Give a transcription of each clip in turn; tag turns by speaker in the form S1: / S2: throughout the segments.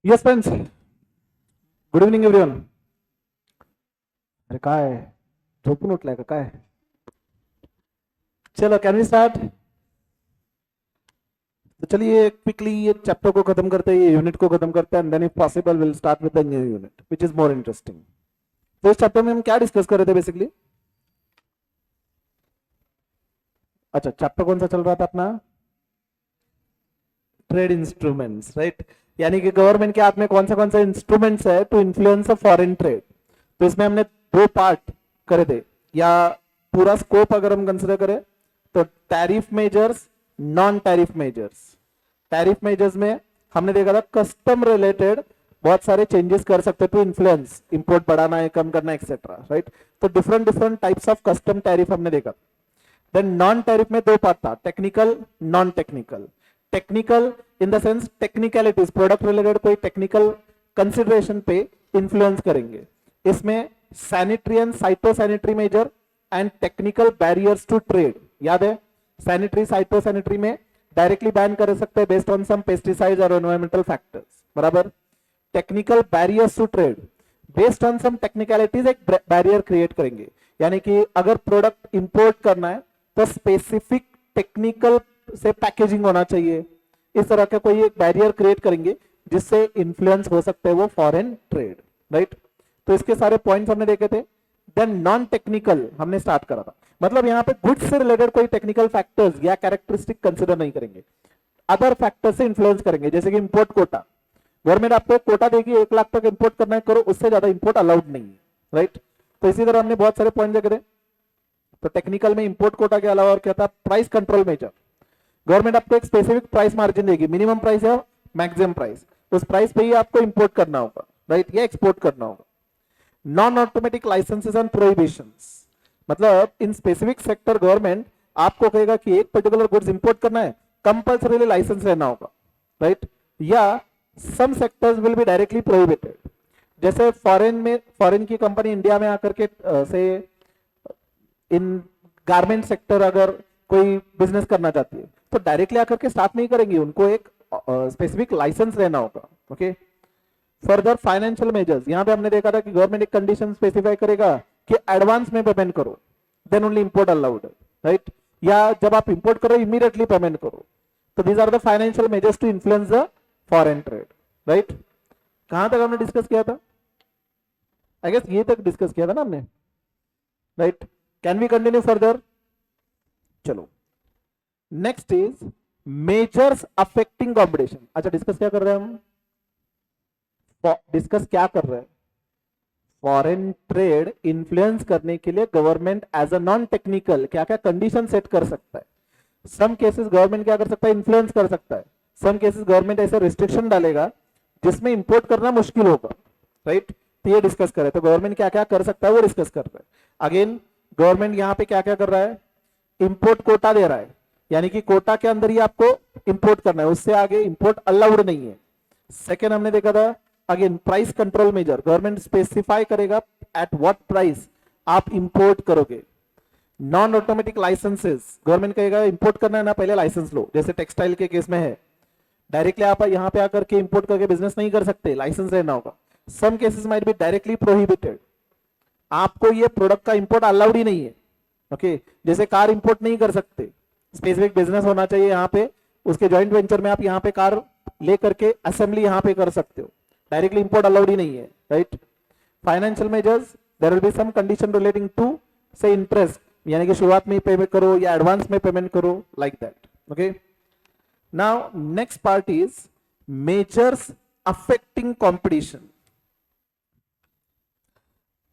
S1: Yes friends, good evening everyone. अरे काय झोपून उठलाय का काय? चलो कैन वी स्टार्ट. तो चलिए क्विकली ये चैप्टर को खत्म करते हैं, ये यूनिट को खत्म करते हैं, and then if possible will start with the new unit which is more interesting. तो इस चैप्टर में हम क्या डिस्कस कर रहे थे बेसिकली? अच्छा, चैप्टर कौन सा चल रहा था अपना? Trade instruments, right. यानी कि गवर्नमेंट के हाथ में कौन सा इंस्ट्रूमेंट्स है to influence a foreign trade. तो इसमें हमने दो पार्ट करे थे, या पूरा स्कोप अगर हम कंसिडर करें तो tariff measures, non tariff measures. Tariff measures में हमने देखा था कस्टम रिलेटेड बहुत सारे चेंजेस कर सकते टू इन्फ्लुएंस, इंपोर्ट बढ़ाना है, कम करना, एक्सेट्रा, राइट. तो different different types of custom tariff हमने देखा. देन नॉन टैरिफ में दो पार्ट था, technical, non technical. Technical in the sense technicalities, product related कोई टेक्निकल कंसिडरेशन पे इन्फ्लुएंस करेंगे. इसमें sanitary and phytosanitary measure and technical barriers to trade. याद है, सैनिटरी साइटोसैनिटरी में डायरेक्टली बैन कर सकते हैं बेस्ड ऑन सम पेस्टिसाइड्स और एनवायरमेंटल फैक्टर्स, बराबर. Technical barriers to trade, based on some technicalities एक बैरियर क्रिएट करेंगे. यानी कि अगर प्रोडक्ट इंपोर्ट करना है तो स्पेसिफिक टेक्निकल से पैकेजिंग होना चाहिए. इस तरह का कोई एक बैरियर क्रिएट करेंगे जिससे इन्फ्लुएंस हो सकते हैं वो फॉरेन ट्रेड, राइट. तो इसके सारे पॉइंट्स हमने देखे थे. देन नॉन टेक्निकल हमने स्टार्ट करा था, मतलब यहाँ पे गुड्स से रिलेटेड कोई टेक्निकल फैक्टर्स या कैरेक्टरिस्टिक कंसिडर नहीं करेंगे, अदर फैक्टर से इन्फ्लुएंस करेंगे. जैसे कि इंपोर्ट कोटा, गवर्नमेंट आपको कोटा देगी 1 लाख तक इंपोर्ट करना है, करो, उससे ज्यादा इंपोर्ट अलाउड नहीं है, राइट. तो इसी तरह हमने बहुत सारे पॉइंट देखे थे. तो टेक्निकल में इंपोर्ट कोटा के अलावा और क्या था? Price control measure. गवर्नमेंट आपको एक स्पेसिफिक प्राइस मार्जिन देगी, मिनिमम प्राइस या मैक्सिमम प्राइस, उस प्राइस पे ही आपको इंपोर्ट करना होगा, राइट, या एक्सपोर्ट करना होगा. Non automatic licences and prohibitions, मतलब इन स्पेसिफिक सेक्टर गवर्नमेंट आपको कहेगा कि एक पर्टिकुलर गुड्स इंपोर्ट करना है, कंपल्सरीली लाइसेंस लेना होगा, राइट. या some sectors will be directly prohibited. जैसे फॉरेन की कंपनी इंडिया में आकर के से इन गारमेंट सेक्टर अगर कोई बिजनेस करना चाहती है तो डायरेक्टली आकर के स्टार्ट नहीं करेंगी, उनको एक स्पेसिफिक लाइसेंस लेना होगा, ओके. फर्दर फाइनेंशियल मेजर्स, यहां पे हमने देखा था कि गवर्नमेंट एक कंडीशन स्पेसिफाई करेगा कि एडवांस में पेमेंट करो, then only import allowed, right. या जब आप इंपोर्ट करो इमीडिएटली पेमेंट करो. तो these are the financial measures to influence the foreign trade, right. कहां तक हमने डिस्कस किया था? आई गेस ये तक डिस्कस किया था ना हमने, right. Can we continue further? चलो, next is measures affecting competition. अच्छा, डिस्कस क्या कर रहे हैं हम? डिस्कस क्या कर रहे हैं? फॉरेन ट्रेड इन्फ्लुएंस करने के लिए government as a non technical क्या क्या कंडीशन सेट कर सकता है. सम केसेस गवर्नमेंट क्या कर सकता है? इन्फ्लुएंस कर सकता है. सम केसेस गवर्नमेंट ऐसे रिस्ट्रिक्शन डालेगा जिसमें इंपोर्ट करना मुश्किल होगा, राइट. तो ये डिस्कस कर रहे हैं. तो गवर्नमेंट क्या क्या कर सकता है वो डिस्कस कर रहे हैं. अगेन गवर्नमेंट यहां पे क्या क्या कर रहा है? इंपोर्ट कोटा दे रहा है, यानी कि कोटा के अंदर ही आपको इंपोर्ट करना है, उससे आगे इंपोर्ट अलाउड नहीं है. सेकेंड हमने देखा था again price control measure, government specify करेगा एट व्हाट प्राइस आप इंपोर्ट करोगे. नॉन ऑटोमेटिक लाइसेंसेस, गवर्नमेंट कहेगा इंपोर्ट करना है ना, पहले लाइसेंस लो. जैसे टेक्सटाइल के केस में है, डायरेक्टली आप यहां पे आकर के इंपोर्ट करके बिजनेस नहीं कर सकते, लाइसेंस लेना होगा. Some cases might be directly prohibited, आपको ये प्रोडक्ट का इंपोर्ट अलाउड ही नहीं है, ओके. जैसे कार इंपोर्ट नहीं कर सकते, स्पेसिफिक बिजनेस होना चाहिए यहाँ पे, उसके जॉइंट वेंचर में आप यहाँ पे कार लेकर के असेंबली यहाँ पे कर सकते हो, डायरेक्टली इंपोर्ट अलाउड ही नहीं है, right. Financial measures, there will be some condition relating to से इंटरेस्ट, यानी कि शुरुआत में पेमेंट करो या एडवांस में पेमेंट करो, like that, okay. Now next part is measures affecting competition.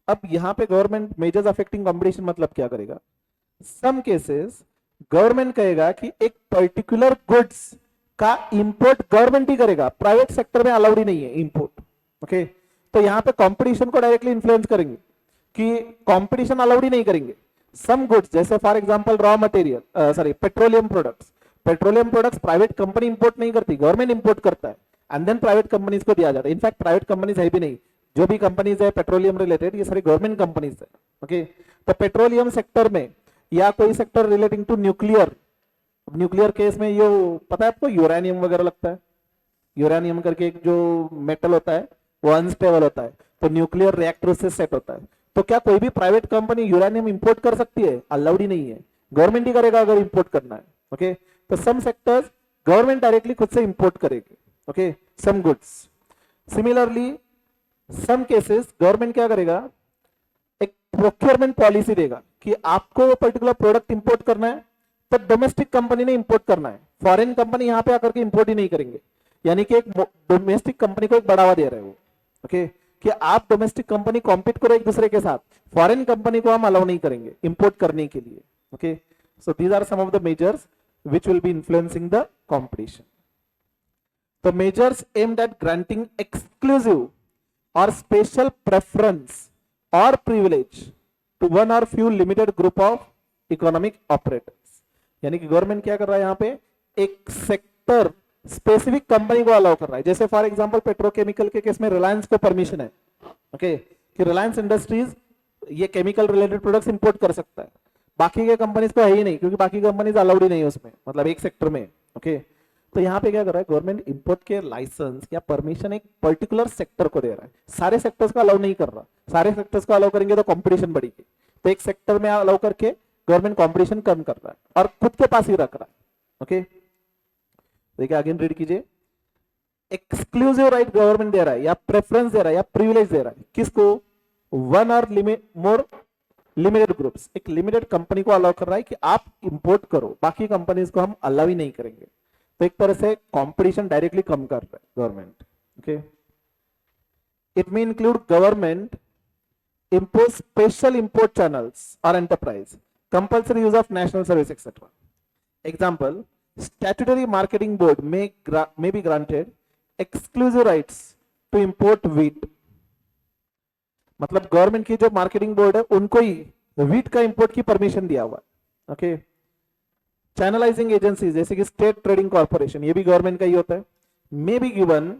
S1: अब यहां पे गवर्नमेंट मेजर्स अफेक्टिंग कंपटीशन मतलब क्या करेगा? सम केसेस गवर्नमेंट कहेगा कि एक पर्टिकुलर गुड्स का इंपोर्ट गवर्नमेंट ही करेगा, प्राइवेट सेक्टर में अलाउड ही नहीं है इंपोर्ट, ओके. तो यहां पे कंपटीशन को डायरेक्टली इन्फ्लुएंस करेंगे कि कंपटीशन अलाउड ही नहीं करेंगे. सम गुड्स जैसे for example raw material, sorry petroleum products, petroleum products private company import नहीं करती, गवर्नमेंट इंपोर्ट करता है एंड देन प्राइवेट कंपनीज को दिया जाता है. इनफैक्ट प्राइवेट कंपनीज है भी नहीं, जो भी कंपनीज है पेट्रोलियम रिलेटेड ये सारी गवर्नमेंट कंपनीज है, ओके. तो पेट्रोलियम सेक्टर में या कोई sector relating to nuclear, nuclear case में ये पता है आपको यूरेनियम वगैरह लगता है, यूरेनियम करके एक जो मेटल होता है वो अनस्टेबल होता है, तो न्यूक्लियर रिएक्टर से सेट होता है। तो क्या कोई भी प्राइवेट कंपनी यूरेनियम इंपोर्ट कर सकती है? अलाउड ही नहीं है, गवर्नमेंट ही करेगा अगर इंपोर्ट करना है। ओके, तो सम सेक्टर्स गवर्नमेंट डायरेक्टली खुद से इंपोर्ट करेगी। Okay, some goods. Similarly some cases government क्या करेगा, एक प्रोक्योरमेंट पॉलिसी देगा कि आपको वो पर्टिकुलर प्रोडक्ट इंपोर्ट करना है तो डोमेस्टिक कंपनी ने इंपोर्ट करना है, फॉरेन कंपनी यहां पे आकर के इंपोर्ट ही नहीं करेंगे। यानी कि एक डोमेस्टिक कंपनी को एक बढ़ावा दे रहे हो। ओके, कि आप डोमेस्टिक कंपनी कॉम्पीट करो एक दूसरे के साथ, फॉरेन कंपनी को हम अलाउ नहीं करेंगे इंपोर्ट करने के लिए। Okay, so these are some of the measures which will be influencing the competition. The measures aimed at granting exclusive or special preference or privilege to one or few limited group of economic operators. यानी कि government क्या कर रहा है यहाँ पे, एक sector specific company को अलाउ कर रहा है। जैसे फॉर एग्जांपल पेट्रोकेमिकल के केस में रिलायंस को परमिशन है, ओके, कि रिलायंस इंडस्ट्रीज ये केमिकल रिलेटेड प्रोडक्ट्स इंपोर्ट कर सकता है, बाकी के कंपनीज को है ही नहीं, क्योंकि बाकी कंपनीज अलाउड ही नहीं है उसमें, मतलब एक सेक्टर में। ओके, तो यहाँ पे क्या कर रहा है गवर्नमेंट, इंपोर्ट के लाइसेंस या परमिशन एक पर्टिकुलर सेक्टर को दे रहा है, सारे सेक्टर्स को अलाउ नहीं कर रहा। सारे सेक्टर्स को अलाउ करेंगे तो कंपटीशन बढ़ेगी, तो एक सेक्टर में अलाउ करके गवर्नमेंट कंपटीशन कम कर रहा है और खुद के पास ही रख रहा है। ओके, देखिए अगेन रीड कीजिए, एक्सक्लूसिव राइट गवर्नमेंट दे रहा है या प्रेफरेंस दे रहा है या प्रिविलेज दे रहा है, किसको, वन और मोर लिमिटेड ग्रुप्स, एक लिमिटेड कंपनी को अलाउ कर रहा है कि आप इंपोर्ट करो, बाकी कंपनीज को हम अलाउ ही नहीं करेंगे। तो एक तरह से कंपटीशन डायरेक्टली कम कर रहा है government. Okay, it may include government impose special import channels or enterprise, compulsory use of national service, etc. Example, statutory marketing board may be granted exclusive rights to import wheat. मतलब government की जो marketing board है उनको ही wheat का import की permission दिया हुआ है। ओके, चैनलाइजिंग एजेंसीज जैसे कि स्टेट ट्रेडिंग कॉर्पोरेशन, ये भी गवर्नमेंट का ही होता है, may be given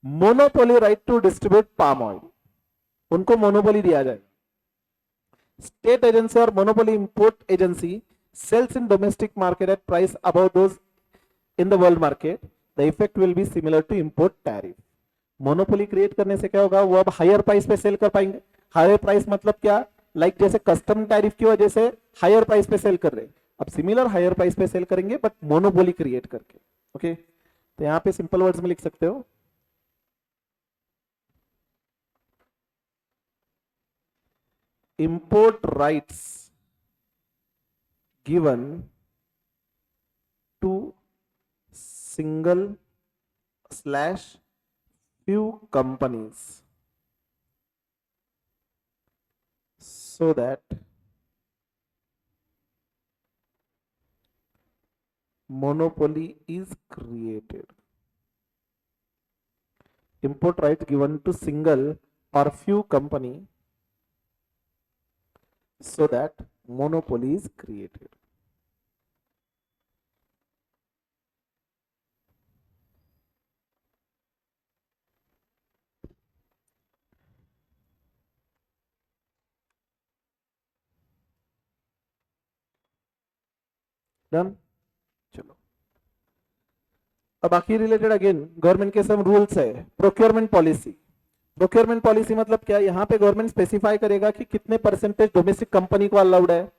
S1: monopoly right to distribute palm oil, उनको मोनोपोली दिया जाएगा। स्टेट एजेंसी और monopoly import agency sells in domestic market at price above those in the world market, the effect will be similar to import tariff. Monopoly create करने से क्या होगा, वो अब हायर प्राइस पे सेल कर पाएंगे। हायर प्राइस मतलब क्या, लाइक जैसे कस्टम टैरिफ की वजह से हायर प्राइस पे सेल कर रहे, अब सिमिलर हायर प्राइस पे सेल करेंगे बट मोनोपोली क्रिएट करके। ओके, तो यहां पे सिंपल वर्ड्स में लिख सकते हो, import rights given to single slash few companies so that monopoly is created. Import rights given to single or few company so that monopoly is created. Done, चलो अब बाकी रिलेटेड अगेन गवर्नमेंट के some rules है। Procurement policy, procurement policy मतलब क्या, यहाँ पे government specify करेगा कि कितने परसेंटेज डोमेस्टिक कंपनी को अलाउड है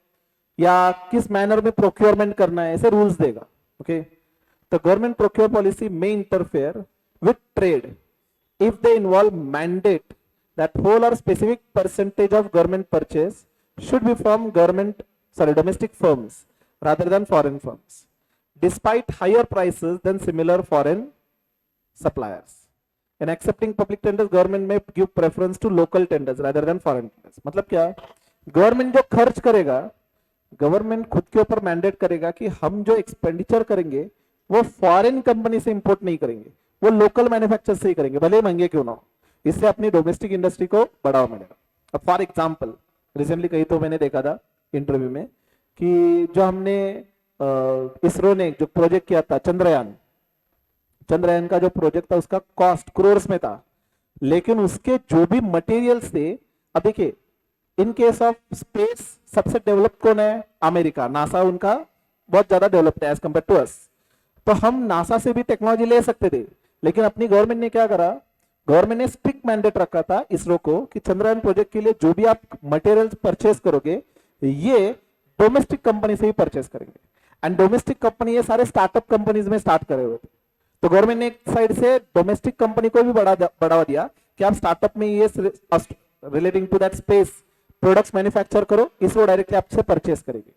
S1: या किस मैनर में प्रोक्योरमेंट करना है, ऐसे रूल्स देगा। ओके, तो गवर्नमेंट प्रोक्योर पॉलिसी में interfere with trade if they involve mandate that whole or specific percentage of government purchase should be from domestic firms rather than foreign firms, despite higher prices than similar foreign suppliers. In accepting public tenders, government may give preference to local tenders rather than foreign tenders. मतलब क्या, government जो खर्च करेगा, government खुद के ऊपर mandate करेगा कि हम जो एक्सपेंडिचर करेंगे वो फॉरेन कंपनी से इंपोर्ट नहीं करेंगे, वो लोकल मैन्युफैक्चर से ही करेंगे, भले महंगे क्यों ना हो। इससे अपनी डोमेस्टिक इंडस्ट्री को बढ़ावा मिलेगा। अब फॉर एग्जाम्पल रिसेंटली कहीं तो मैंने देखा था इंटरव्यू में कि जो हमने इसरो ने जो प्रोजेक्ट किया था चंद्रयान का जो प्रोजेक्ट था उसका कॉस्ट क्रोर्स में था, लेकिन उसके जो भी मटेरियल्स थे, अब देखिए इन केस ऑफ स्पेस सबसे डेवलप कौन है, अमेरिका, नासा उनका बहुत ज्यादा डेवलप्ड है एज कंपेयर टू अस। तो हम नासा से भी टेक्नोलॉजी ले सकते थे, लेकिन अपनी गवर्नमेंट ने क्या करा, गवर्नमेंट ने स्ट्रिक्ट मैंडेट रखा था इसरो को कि चंद्रयान प्रोजेक्ट के लिए जो भी आप मटेरियल्स परचेस करोगे ये डोमेस्टिक कंपनी से ही परचेस करेंगे। एंड डोमेस्टिक कंपनी ये सारे स्टार्टअप कंपनीज में स्टार्ट करे हुए थे। तो गवर्नमेंट ने एक साइड से डोमेस्टिक कंपनी को भी बढ़ावा दिया कि आप स्टार्टअप में ये relating to that space products manufacture करो, इसरो डायरेक्टली आपसे परचेस करेगी।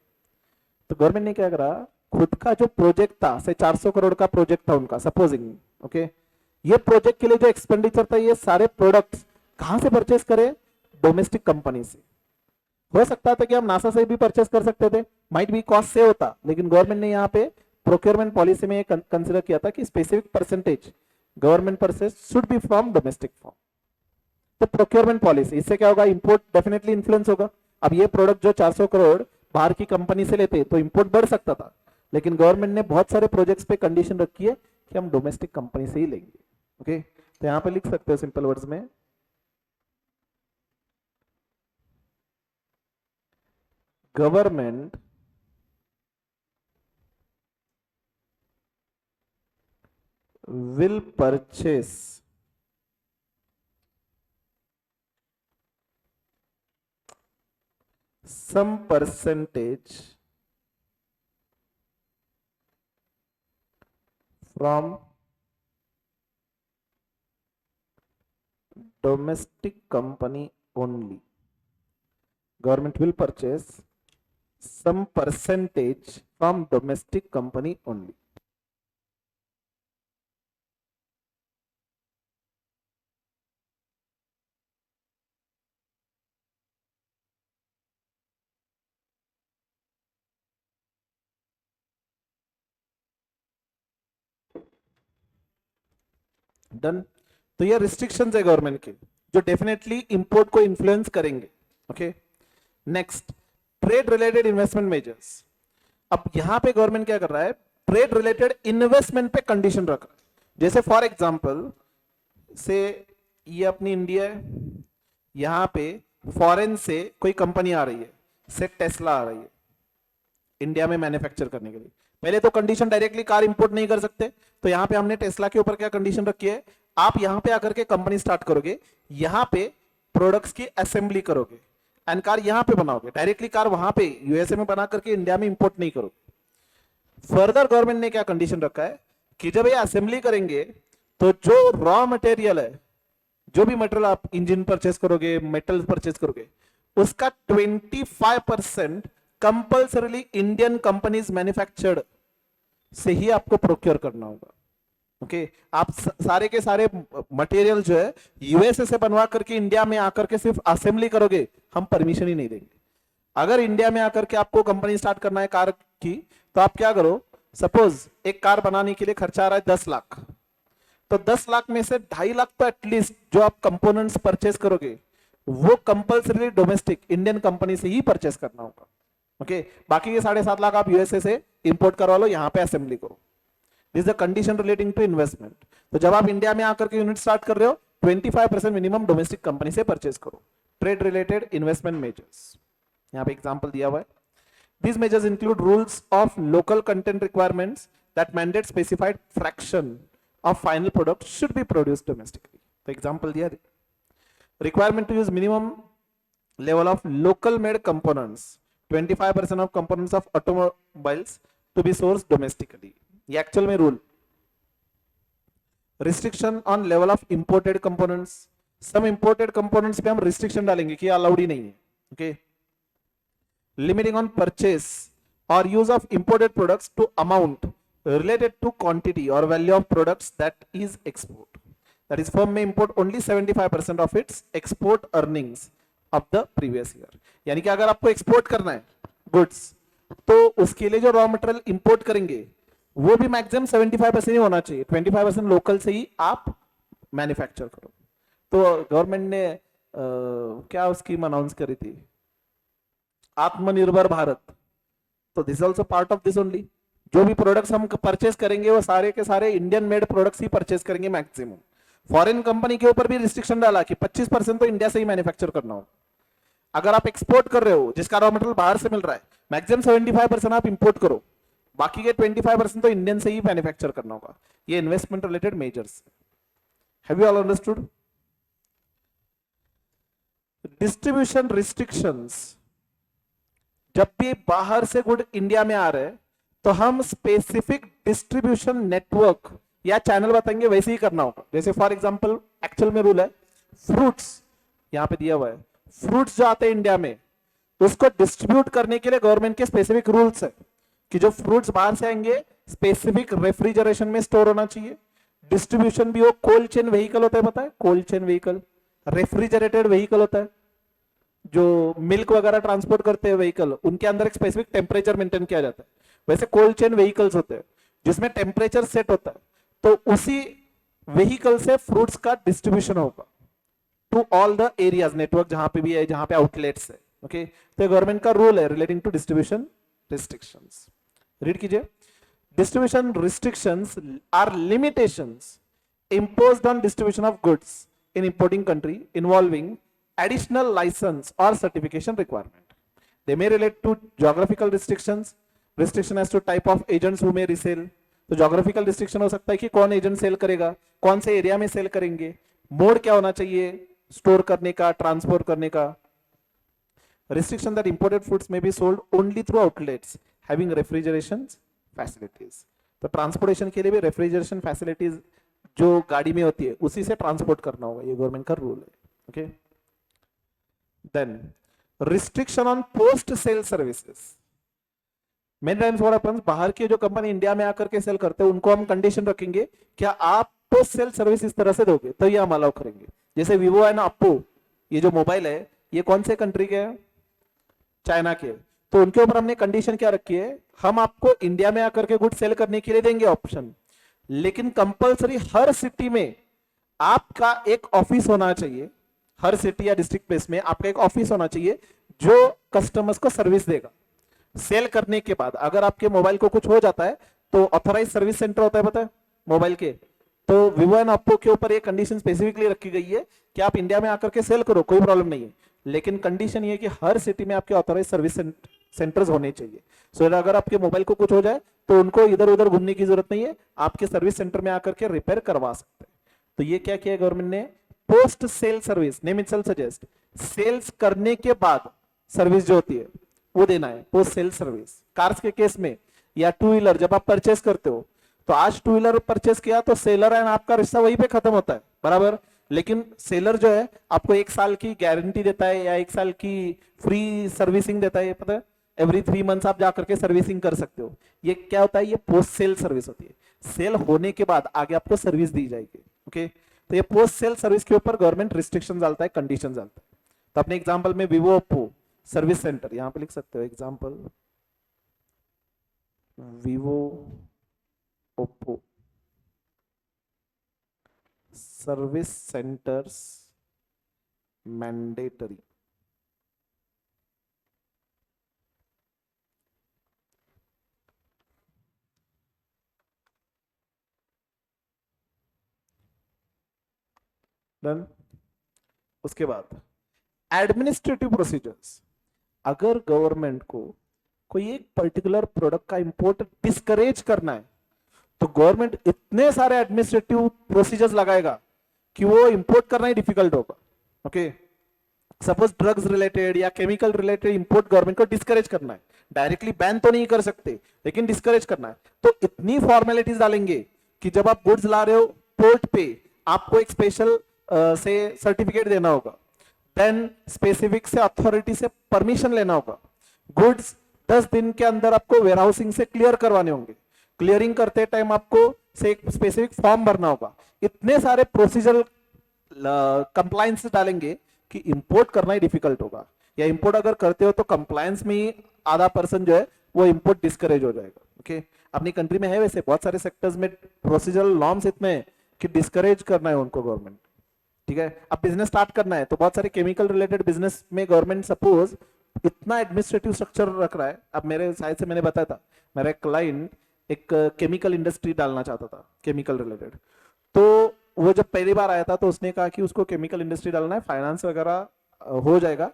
S1: तो गवर्नमेंट ने क्या करा, खुद का जो प्रोजेक्ट था, से 400 करोड़ का प्रोजेक्ट था उनका, सपोजिंग, ओके, ये प्रोजेक्ट के लिए जो एक्सपेंडिचर था ये सारे प्रोडक्ट्स कहां से परचेस करे, डोमेस्टिक कंपनी से। हो सकता था कि हम नासा से भी परचेस कर सकते थे, माइट बी कॉस्ट से होता, लेकिन गवर्नमेंट ने यहाँ पे प्रोक्योरमेंट पॉलिसी में कंसिडर किया था कि specific percentage government purchase should be from domestic form. तो प्रोक्योरमेंट पॉलिसी, इससे क्या होगा, इंपोर्ट डेफिनेटली इन्फ्लुएंस होगा। अब ये प्रोडक्ट जो 400 करोड़ बाहर की कंपनी से लेते तो इंपोर्ट बढ़ सकता था, लेकिन गवर्नमेंट ने बहुत सारे प्रोजेक्ट्स पे कंडीशन रखी है कि हम डोमेस्टिक कंपनी से ही लेंगे। ओके, तो यहां पे लिख सकते हो सिंपल वर्ड्स में, government will purchase some percentage from domestic company only. Government will purchase some percentage from domestic company only. Done. तो ये रिस्ट्रिक्शंस है गवर्नमेंट के जो डेफिनेटली इंपोर्ट को इन्फ्लुएंस करेंगे। Okay, next, trade related investment measures. अब यहां पे गवर्नमेंट क्या कर रहा है, ट्रेड रिलेटेड इन्वेस्टमेंट पे कंडीशन रख रहा है। जैसे फॉर एग्जांपल से ये अपनी इंडिया है, यहां पे फॉरेन से कोई कंपनी आ रही है, से टेस्ला आ रही है इंडिया में मैन्युफैक्चर करने के लिए। पहले तो कंडीशन डायरेक्टली कार इंपोर्ट नहीं कर सकते, तो यहां पे हमने टेस्ला के ऊपर क्या कंडीशन रखी है, आप यहां पे आकर के कंपनी स्टार्ट करोगे, यहां पे प्रोडक्ट्स की असेंबली करोगे एंड कार यहां पे बनाओगे, डायरेक्टली कार वहां पे यूएसए में बना करके इंडिया में इंपोर्ट नहीं करोगे। फर्दर गवर्नमेंट ने क्या कंडीशन रखा है कि जब ये असेंबली करेंगे तो जो रॉ मटेरियल है, जो भी मटेरियल आप इंजन परचेस करोगे, मेटल परचेस करोगे, उसका 25% कंपल्सरीली इंडियन कंपनीज मैन्युफैक्चर्ड से ही आपको प्रोक्योर करना होगा। ओके, आप सारे के सारे मटेरियल जो है यूएसए से बनवा करके इंडिया में आकर के सिर्फ असेंबली करोगे, हम परमिशन ही नहीं देंगे। अगर इंडिया में आकर के आपको कंपनी स्टार्ट करना है कार की, तो आप क्या करो, सपोज एक कार बनाने के लिए खर्चा आ रहा है 10 लाख, तो 10 लाख में से 2.5 लाख तो एटलीस्ट जो आप कंपोनेंट्स परचेस करोगे वो कंपल्सरी डोमेस्टिक इंडियन कंपनी से ही परचेस करना होगा। ओके, बाकी के 7.5 लाख आप यूएसए से इंपोर्ट करवा लो, यहां पे असेंबली करो। This is the condition relating to investment. तो जब आप इंडिया में आकर के यूनिट स्टार्ट कर रहे हो, 25% मिनिमम डोमेस्टिक कंपनी से परचेस करो। ट्रेड रिलेटेड इन्वेस्टमेंट मेजर्स, यहां पे एग्जांपल दिया हुआ है। These measures include rules of local content requirements that mandate specified fraction of final product should be produced domestically. तो example दिया, requirement to use minimum level of local made components, 25% of components of automobiles to be sourced domestically. ये actual में rule. Restriction on level of imported components. Some imported components पे हम restriction डालेंगे कि allowed ही नहीं है. Okay. Limiting on purchase or use of imported products to amount related to quantity or value of products that is export. That is, firm may import only 75% of its export earnings of the previous year. यानी कि अगर आपको export करना है goods, तो उसके लिए जो रॉ मटेरियल इंपोर्ट करेंगे वो भी मैक्सिमम 75% ही होना चाहिए, 25% लोकल से ही आप मैन्युफैक्चर करो। तो गवर्नमेंट ने क्या स्कीम अनाउंस करी थी, आत्मनिर्भर भारत। तो this also part of this only. जो भी प्रोडक्ट्स हम परचेस करेंगे वो सारे के सारे इंडियन मेड प्रोडक्ट्स ही परचेस करेंगे मैक्सिमम। फॉरेन कंपनी के ऊपर भी रिस्ट्रिक्शन डाला कि 25% तो इंडिया से ही मैन्युफैक्चर करना हो। अगर आप एक्सपोर्ट कर रहे हो जिसका रॉ मटेरियल बाहर से मिल रहा है, मैक्सिमम 75% आप इंपोर्ट करो, बाकी के 25% तो इंडियन से ही मैन्युफैक्चर करना होगा। ये investment related measures. Have you all understood? Distribution restrictions, जब भी बाहर से गुड इंडिया में आ रहे हैं तो हम स्पेसिफिक डिस्ट्रीब्यूशन नेटवर्क या चैनल बताएंगे, वैसे ही करना होगा। जैसे फॉर एग्जांपल एक्चुअल में रूल है, फ्रूट्स यहां पे दिया हुआ है, फ्रूट्स जो आते हैं इंडिया में उसको डिस्ट्रीब्यूट करने के लिए गवर्नमेंट के स्पेसिफिक रूल्स है कि जो फ्रूट्स बाहर से आएंगे स्पेसिफिक रेफ्रिजरेशन में स्टोर होना चाहिए। डिस्ट्रीब्यूशन भी वो कोल्ड चेन व्हीकल होता है, पता है cold chain vehicle, refrigerated vehicle होता है, जो मिल्क वगैरह ट्रांसपोर्ट करते हैं व्हीकल, उनके अंदर एक स्पेसिफिक टेम्परेचर मेंटेन किया जाता है। वैसे कोल्ड चेन व्हीकल्स होते हैं जिसमें टेम्परेचर सेट होता है, तो उसी व्हीकल से फ्रूट्स का डिस्ट्रीब्यूशन होगा to all the areas, network जहां पे भी है, जहां पे आउटलेट्स है। ओके, तो गवर्नमेंट का रूल है relating to distribution restrictions. Read कीजिए, distribution restrictions are limitations imposed on distribution of goods in importing country involving additional license or certification requirement. They may relate to geographical restrictions, restriction as to type of agents who may resell. तो geographical restriction हो सकता है कि कौन agent cell करेगा, कौन से area में सेल करेंगे, मोड क्या होना चाहिए स्टोर करने का, ट्रांसपोर्ट करने का। Restriction that imported foods may be sold only through outlets having refrigeration facilities. तो ट्रांसपोर्टेशन के लिए भी रेफ्रिजरेशन फैसिलिटीज जो गाड़ी में होती है उसी से ट्रांसपोर्ट करना होगा, ये गवर्नमेंट का रूल है। Okay, then restriction on post sale services. Many times what happens, बाहर के जो कंपनी इंडिया में आकर के सेल करते हैं उनको हम कंडीशन रखेंगे, क्या आप पोस्ट सेल सर्विस इस तरह से दोगे तो ये हम अलाउ करेंगे। जैसे वीवो है ना, ओप्पो, ये जो मोबाइल है ये कौन से कंट्री के है, चाइना के, तो उनके ऊपर हमने कंडीशन क्या रखी है, हम आपको इंडिया में आकर के गुड सेल करने के लिए देंगे ऑप्शन, लेकिन कंपलसरी हर सिटी में आपका एक ऑफिस होना चाहिए, हर सिटी या डिस्ट्रिक्ट बेस में आपका एक ऑफिस होना चाहिए जो कस्टमर्स को सर्विस देगा। सेल करने के बाद अगर आपके मोबाइल को कुछ हो जाता है तो ऑथराइज सर्विस सेंटर होता है, पता है मोबाइल के, तो वीवो एंड ओप्पो के ऊपर ये कंडीशन स्पेसिफिकली रखी गई है कि आप इंडिया में आकर के सेल करो, कोई प्रॉब्लम नहीं है, लेकिन कंडीशन ये कि हर सिटी में आपके ऑथराइज सर्विस सेंटर्स होने चाहिए। सो अगर आपके मोबाइल को कुछ हो जाए तो उनको इधर उधर घूमने की जरूरत नहीं है, आपके सर्विस सेंटर में आकर के रिपेयर करवा सकते हैं। तो ये क्या किया गवर्नमेंट ने, post sale service, name itself suggest, sales करने के बाद सर्विस जो होती है वो देना है, पोस्ट सेल सर्विस। कार्स के केस में या टू व्हीलर जब आप परचेस करते हो, तो आज टू व्हीलर परचेस किया तो सेलर एंड आपका रिश्ता वहीं पे खत्म होता है, बराबर, लेकिन सेलर जो है आपको 1 साल की गारंटी देता है या 1 साल की फ्री सर्विसिंग देता है, पता है, एवरी 3 मंथ्स आप जाकर के सर्विसिंग कर सकते हो। ये क्या होता है, ये पोस्ट सेल सर्विस होती है, सेल होने के बाद आगे आपको सर्विस दी जाएगी। ओके, तो ये पोस्ट सेल सर्विस के ऊपर गवर्नमेंट रिस्ट्रिक्शन डालता है, कंडीशन डालता है। तो अपने एग्जाम्पल में वीवो ओप्पो सर्विस सेंटर यहां पे लिख सकते हो, example Vivo Oppo service centres mandatory. Done. उसके बाद एडमिनिस्ट्रेटिव प्रोसीजर्स, अगर गवर्नमेंट को कोई एक पर्टिकुलर प्रोडक्ट का इंपोर्ट डिस्करेज करना है तो गवर्नमेंट इतने सारे एडमिनिस्ट्रेटिव प्रोसीजर्स लगाएगा कि वो इंपोर्ट करना ही डिफिकल्ट होगा। ओके, सपोज ड्रग्स रिलेटेड या केमिकल रिलेटेड इंपोर्ट गवर्नमेंट को डिस्करेज करना है, डायरेक्टली बैन तो नहीं कर सकते लेकिन डिस्करेज करना है, तो इतनी फॉर्मेलिटीज डालेंगे कि जब आप गुड्स ला रहे हो पोर्ट पे आपको एक स्पेशल से सर्टिफिकेट देना होगा, देन स्पेसिफिक से अथॉरिटी से परमिशन लेना होगा, गुड्स 10 दिन के अंदर आपको वेयरहाउसिंग से क्लियर करवाने होंगे, क्लियरिंग करते टाइम आपको से एक स्पेसिफिक फॉर्म भरना होगा, इतने सारे प्रोसीजर कंप्लायंस डालेंगे कि इंपोर्ट करना ही डिफिकल्ट होगा, या इंपोर्ट अगर करते हो तो कंप्लायंस में ही आधा पर्सन जो है वो इंपोर्ट डिस्करेज हो जाएगा। ओके, अपनी कंट्री में है वैसे बहुत सारे सेक्टर्स में प्रोसीजरल नॉर्म्स इतने हैं कि डिस्करेज करना है उनको गवर्नमेंट। ठीक है, अब बिजनेस स्टार्ट करना है तो बहुत सारे केमिकल रिलेटेड बिजनेस में गवर्नमेंट सपोज इतना एडमिनिस्ट्रेटिव स्ट्रक्चर रख रहा है। अब मेरे साइड से मैंने बताया था, मेरा एक क्लाइंट एक केमिकल इंडस्ट्री डालना चाहता था केमिकल रिलेटेड, तो वो जब पहली बार आया था तो उसने कहा कि उसको केमिकल इंडस्ट्री डालना है, फाइनेंस वगैरह हो जाएगा,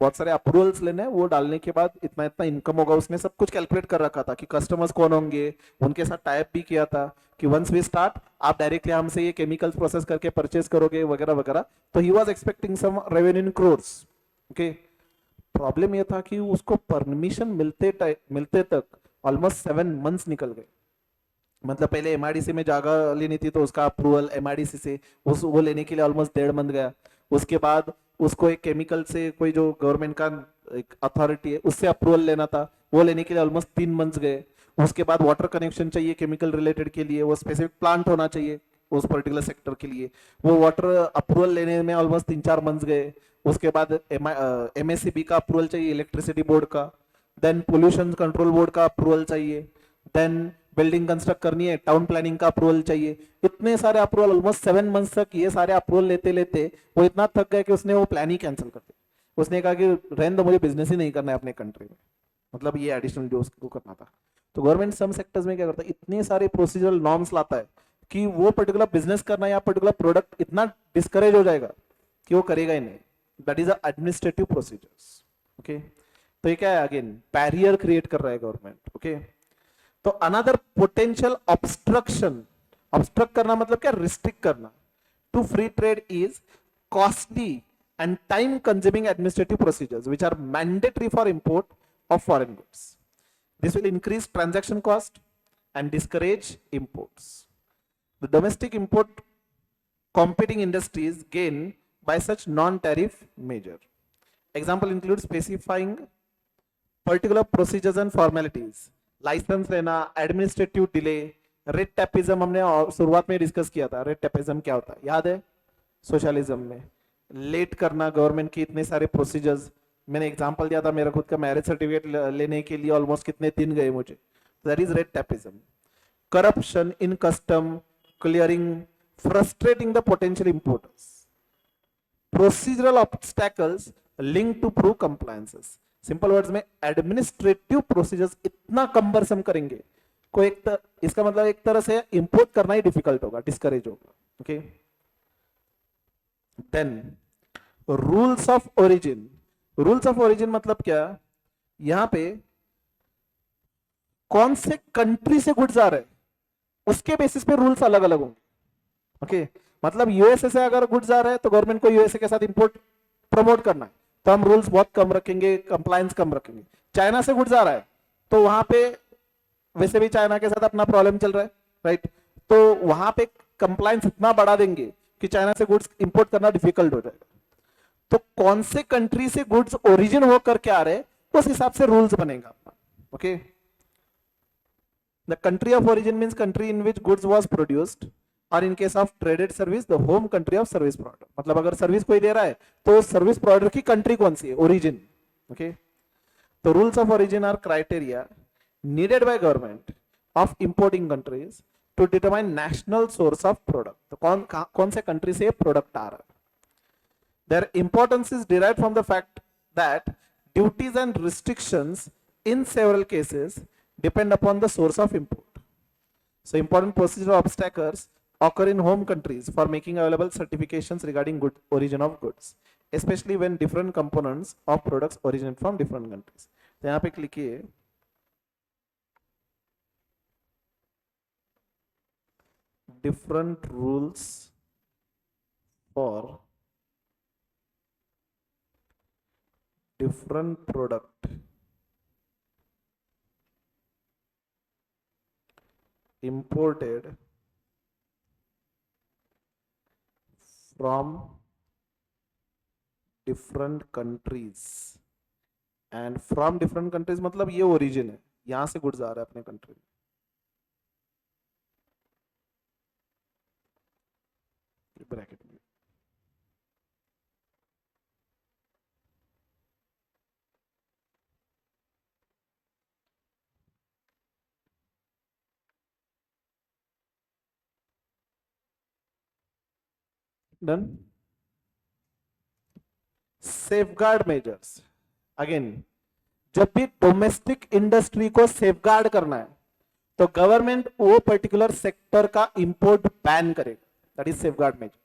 S1: बहुत सारे अप्रूवल्स लेने हैं, वो डालने के बाद इतना इतना इनकम होगा, उसने सब कुछ कैलकुलेट कर रखा था कि कस्टमर्स कौन होंगे, उनके साथ टाइप भी किया था कि वंस वी स्टार्ट आप डायरेक्टली हमसे ये केमिकल्स प्रोसेस करके परचेज करोगे वगैरह वगैरह। तो he was expecting some revenue in crores. Okay, problem ये था कि उसको परमिशन मिलते तक ऑलमोस्ट 7 मंथ्स निकल गए। मतलब पहले एमआरडीसी में जगह लेनी थी तो उसका अप्रूवल एमआरडीसी से उस वो लेने के लिए ऑलमोस्ट 1.5 मंथ गया। उसके बाद उसको एक केमिकल से कोई जो गवर्नमेंट का एक अथॉरिटी है उससे अप्रूवल लेना था, वो लेने के लिए ऑलमोस्ट 3 मंथ्स गए। उसके बाद वाटर कनेक्शन चाहिए केमिकल रिलेटेड के लिए, वो स्पेसिफिक प्लांट होना चाहिए उस पर्टिकुलर सेक्टर के लिए, वो वाटर अप्रूवल लेने में ऑलमोस्ट 3-4 मंथ्स गए। उसके बाद एमएससीबी का अप्रूवल चाहिए, इलेक्ट्रिसिटी बोर्ड का, देन पोल्यूशन कंट्रोल बोर्ड का अप्रूवल चाहिए, देन बिल्डिंग कंस्ट्रक्ट करनी है टाउन प्लानिंग का अप्रूवल चाहिए। इतने सारे अप्रूवल ऑलमोस्ट 7 मंथ्स तक ये सारे अप्रूवल लेते लेते वो इतना थक गया कि उसने वो प्लान ही कैंसिल कर दिया। उसने कहा कि रहने दो, मुझे बिजनेस ही नहीं करना है अपने कंट्री में, मतलब ये एडिशनल जो उसको करना था। तो गवर्नमेंट सम सेक्टर्स में क्या करता है, इतने सारे प्रोसीजरल नॉर्म्स लाता है कि वो पर्टिकुलर बिजनेस करना या पर्टिकुलर प्रोडक्ट इतना डिस्करेज हो जाएगा कि वो करेगा ही नहीं। That is administrative procedures. Okay, तो ये क्या है, अगेन बैरियर क्रिएट कर रहा है गवर्नमेंट। ओके, तो अनदर पोटेंशियल ऑब्स्ट्रक्शन, ऑब्स्ट्रक्ट करना मतलब क्या, रिस्ट्रिक्ट करना to free trade is costly and time consuming administrative procedures which are mandatory for import of foreign goods. This will increase transaction cost and discourage imports. The domestic import competing industries gain by such non-tariff measure. Example includes specifying particular procedures and formalities, licence लेना, administrative delay, red tapism हमने शुरुआत में discuss किया था। Red tapism क्या होता है याद है, सोशलिज्म में लेट करना गवर्नमेंट के इतने सारे प्रोसीजर्स। मैंने एग्जांपल दिया था मेरा खुद का, मैरिज सर्टिफिकेट लेने के लिए ऑलमोस्ट कितने दिन गए मुझे, that is red tapism. Corruption in custom clearing frustrating the potential importers, procedural obstacles linked to prove compliances। Simple words में एडमिनिस्ट्रेटिव प्रोसीजर्स इतना कंबरसम करेंगे को इसका मतलब एक तरह से इंपोर्ट करना ही डिफिकल्ट होगा, डिस्करेज होगा। Okay, then rules of origin. Rules of origin मतलब क्या, यहां पे कौन से कंट्री से गुड्स आ रहे हैं उसके बेसिस पे रूल्स अलग अलग होंगे। ओके, मतलब यूएसए से अगर गुड्स आ रहे हैं तो गवर्नमेंट को यूएसए के साथ इंपोर्ट प्रमोट करना है तो हम रूल्स बहुत कम रखेंगे, कंप्लायंस कम रखेंगे। चाइना से गुड्स आ रहा है तो वहां पे वैसे भी चाइना के साथ अपना प्रॉब्लम चल रहा है, राइट, तो वहां पे कंप्लायंस इतना बढ़ा देंगे कि चाइना से गुड्स इंपोर्ट करना डिफिकल्ट हो जाएगा। तो कौन से कंट्री से गुड्स ओरिजिन होकर के आ रहे हैं उस हिसाब से रूल्स बनेगा। Okay, the country of origin means country in which goods was produced, और in case of traded service the home country of service provider. मतलब अगर सर्विस कोई दे रहा है तो सर्विस प्रोवाइडर की कंट्री कौन सी है, ओरिजिन। ओके, तो rules of origin are criteria needed by government of importing countries to determine national source of product. तो कौन से कंट्री से प्रोडक्ट आ रहा है। Their importance is derived from the fact that duties and restrictions in several cases depend upon the source of import. So important procedural obstacles occur in home countries for making available certifications regarding good origin of goods, especially when different components of products originate from different countries। तो यहाँ पे click किए, different rules for different product imported from different countries, and from different countries मतलब ये origin है, यहां से goods आ रहा है अपने कंट्री में, ब्रैकेट में। डन। सेफगार्ड मेजर्स, अगेन जब भी डोमेस्टिक इंडस्ट्री को सेफगार्ड करना है तो गवर्नमेंट वो पर्टिकुलर सेक्टर का इंपोर्ट बैन करेगा, दैट इज सेफगार्ड मेजर।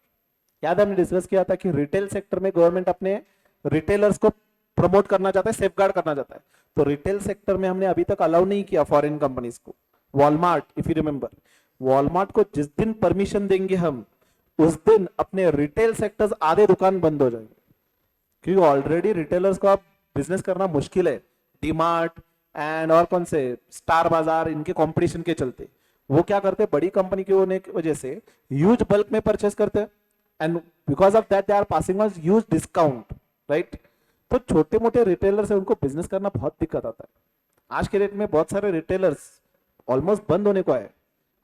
S1: याद हमने डिस्कस किया था कि रिटेल सेक्टर में गवर्नमेंट अपने रिटेलर्स को प्रमोट करना चाहता है, सेफगार्ड करना चाहता है। तो रिटेल सेक्टर में हमने अभी तक अलाउ नहीं किया फॉरेन कंपनीज को। Walmart, if you remember, Walmart को जिस दिन परमिशन देंगे हम, उस दिन अपने रिटेल सेक्टर्स आधे दुकान बंद हो जाएंगे, क्योंकि ऑलरेडी रिटेलर्स को अब बिजनेस करना मुश्किल है। डीमार्ट एंड और कौन से स्टार बाजार, इनके कंपटीशन के चलते वो क्या करते हैं, बड़ी कंपनी के होने की वजह से ह्यूज बल्क में परचेस करते हैं, and because of that they are passing on huge discount, right. तो छोटे मोटे रिटेलर्स है, उनको बिजनेस करना बहुत दिक्कत आता है। आज के डेट में बहुत सारे रिटेलर्स ऑलमोस्ट बंद होने को है।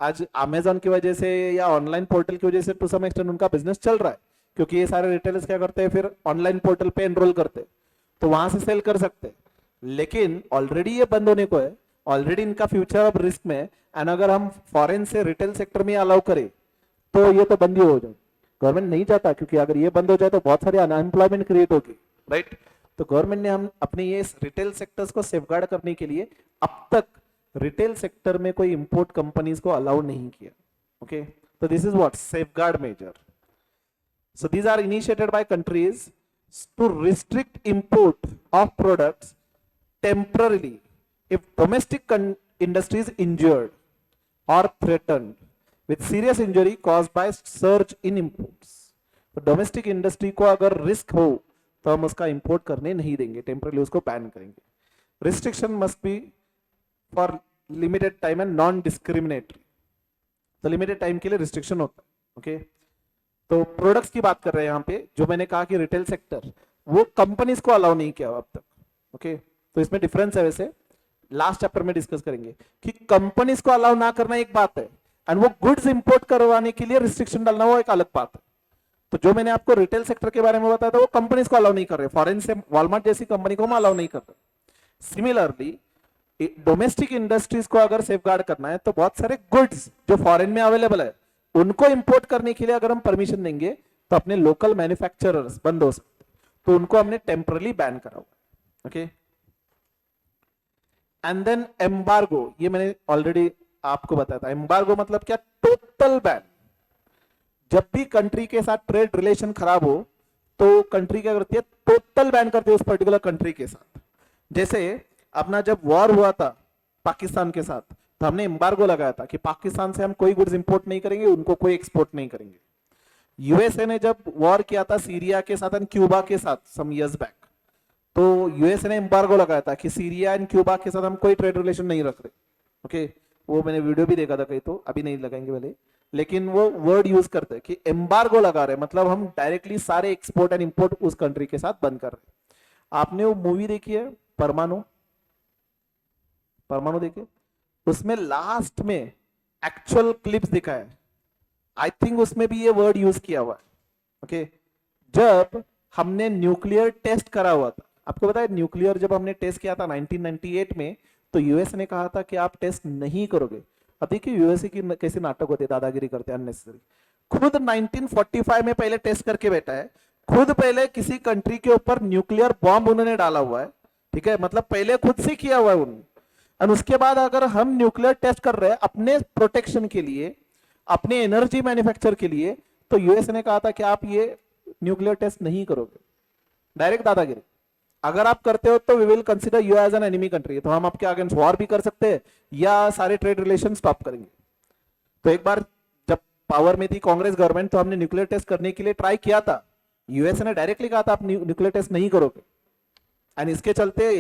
S1: आज अमेजॉन की वजह से या ऑनलाइन पोर्टल की वजह से टू सम एक्सटेंट उनका बिजनेस चल रहा है, क्योंकि ये सारे रिटेलर्स क्या करते हैं, फिर ऑनलाइन पोर्टल पे एनरोल करते हैं, तो वहां से सेल कर सकते हैं। लेकिन ऑलरेडी ये बंद होने को है, ऑलरेडी इनका फ्यूचर अब रिस्क में है, एंड अगर हम फॉरेन से रिटेल सेक्टर में अलाउ करें तो ये तो बंद ही हो जाए। गवर्नमेंट नहीं चाहता, क्योंकि अगर ये बंद हो जाए तो बहुत सारी अनएम्प्लॉयमेंट क्रिएट होगी, राइट। तो गवर्नमेंट ने हम अपने ये रिटेल सेक्टर्स को सेफगार्ड करने के लिए अब तक रिटेल सेक्टर में कोई इंपोर्ट कंपनीज को अलाउ नहीं किया। ओके, तो this is what safeguard measure. So these are initiated by countries to restrict import of products temporarily if domestic industry is injured or threatened with serious injury caused by surge in imports. तो domestic industry को अगर risk हो तो हम उसका import करने नहीं देंगे, टेम्परली उसको बैन करेंगे। Restriction must be for limited time and non discriminatory. तो लिमिटेड टाइम के लिए रिस्ट्रिक्शन होता है। ओके, तो प्रोडक्ट्स की बात कर रहे हैं यहाँ पे, जो मैंने कहा कि रिटेल सेक्टर वो कंपनीज को अलाउ नहीं किया अब तक। ओके, तो इसमें डिफरेंस है, वैसे लास्ट चैप्टर में डिस्कस करेंगे कि कंपनीज को अलाउ ना करना एक बात है, एंड वो गुड्स इंपोर्ट करवाने के लिए रिस्ट्रिक्शन डालना वो एक अलग बात है। तो जो मैंने आपको रिटेल सेक्टर के बारे में बताया था वो कंपनीज को अलाउ नहीं कर रहे, फॉरेन से वॉलमार्ट जैसी कंपनी को हम अलाउ नहीं कर रहे। सिमिलरली डोमेस्टिक इंडस्ट्रीज को अगर सेफगार्ड करना है तो बहुत सारे गुड्स जो फॉरेन में अवेलेबल है उनको इंपोर्ट करने के लिए अगर हम परमिशन देंगे तो अपने लोकल मैन्युफैक्चरर्स बंद हो सकते, तो उनको हमने टेम्परली बैन करा हुआ। ओके, एंड देन एम्बार्गो, ये मैंने ऑलरेडी आपको बताया था। एम्बार्गो मतलब क्या, टोटल बैन। जब भी कंट्री के साथ ट्रेड रिलेशन खराब हो तो कंट्री क्या करती है, टोटल बैन करती है उस पर्टिकुलर कंट्री के साथ। जैसे अपना जब वॉर हुआ था पाकिस्तान के साथ, तो हमने एम्बार्गो लगाया था कि पाकिस्तान से हम कोई गुड्स इंपोर्ट नहीं करेंगे, उनको कोई एक्सपोर्ट नहीं करेंगे। यूएसए ने जब वॉर किया था सीरिया के साथ एंड क्यूबा के साथ सम इयर्स बैक, तो यूएसए ने एम्बार्गो लगाया था कि सीरिया एंड क्यूबा के साथ हम कोई ट्रेड रिलेशन नहीं रख रहे। ओके, वो मैंने वीडियो भी देखा था कहीं, तो अभी नहीं लगाएंगे भले, लेकिन वो वर्ड यूज करते हैं कि एम्बार्गो लगा रहे, मतलब हम डायरेक्टली सारे एक्सपोर्ट एंड इंपोर्ट उस कंट्री के साथ बंद कर रहे। आपने वो मूवी देखी है परमाणु, परमाणु देखिए, उसमें लास्ट में एक्चुअल क्लिप्स दिखा है, आई थिंक उसमें भी ये वर्ड यूज किया हुआ है। ओके, जब हमने न्यूक्लियर टेस्ट करा हुआ था, आपको पता है न्यूक्लियर जब हमने टेस्ट किया था 1998 में, तो यूएस ने कहा था कि आप टेस्ट नहीं करोगे। अब देखिए यूएसए की कैसे नाटक होते, दादागिरी करते हैं अननेसेसरी। खुद 1945 में पहले टेस्ट करके बैठा है, खुद पहले किसी कंट्री के ऊपर न्यूक्लियर बॉम्ब उन्होंने डाला हुआ है, ठीक है, मतलब पहले खुद से किया हुआ है उन्होंने। और उसके बाद अगर हम न्यूक्लियर टेस्ट कर रहे हैं अपने प्रोटेक्शन के लिए, अपने एनर्जी मैन्युफैक्चर के लिए, तो यूएस ने कहा था कि आप ये न्यूक्लियर टेस्ट नहीं करोगे। डायरेक्ट दादागिरी। अगर आप करते हो तो we will consider you as an enemy country, तो हम आपके अगेंस्ट वॉर भी कर सकते हैं या सारे ट्रेड रिलेशन स्टॉप करेंगे। तो एक बार जब पावर में थी कांग्रेस गवर्नमेंट, तो हमने न्यूक्लियर टेस्ट करने के लिए ट्राई किया था, यूएस ने डायरेक्टली कहा था आप न्यूक्लियर टेस्ट नहीं करोगे, एंड इसके चलते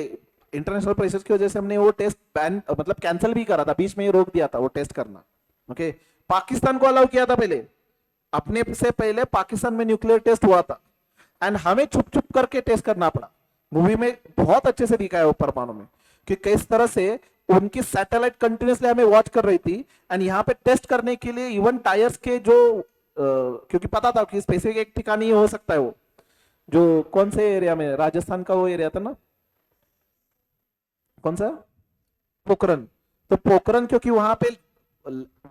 S1: इंटरनेशनल प्रेशर्स की वजह से हमने वो टेस्ट बैन, मतलब कैंसिल भी करा था, बीच में ही रोक दिया था वो टेस्ट करना। ओके, पाकिस्तान को अलाउ किया था पहले, अपने से पहले पाकिस्तान में न्यूक्लियर टेस्ट हुआ था, एंड हमें छुप छुप करके टेस्ट करना पड़ा। मूवी में बहुत अच्छे से दिखाया वो परमाणु में कि किस तरह से उनकी सैटेलाइट कंटिन्यूसली हमें वॉच कर रही थी, एंड यहाँ पे टेस्ट करने के लिए इवन टायर्स के जो क्योंकि पता था कि स्पेसिफिक एक ठिकाना ही हो सकता है, वो जो कौन से एरिया में, राजस्थान का वो एरिया था ना, कौन सा, पोखरन। तो पोखरन क्योंकि वहां पे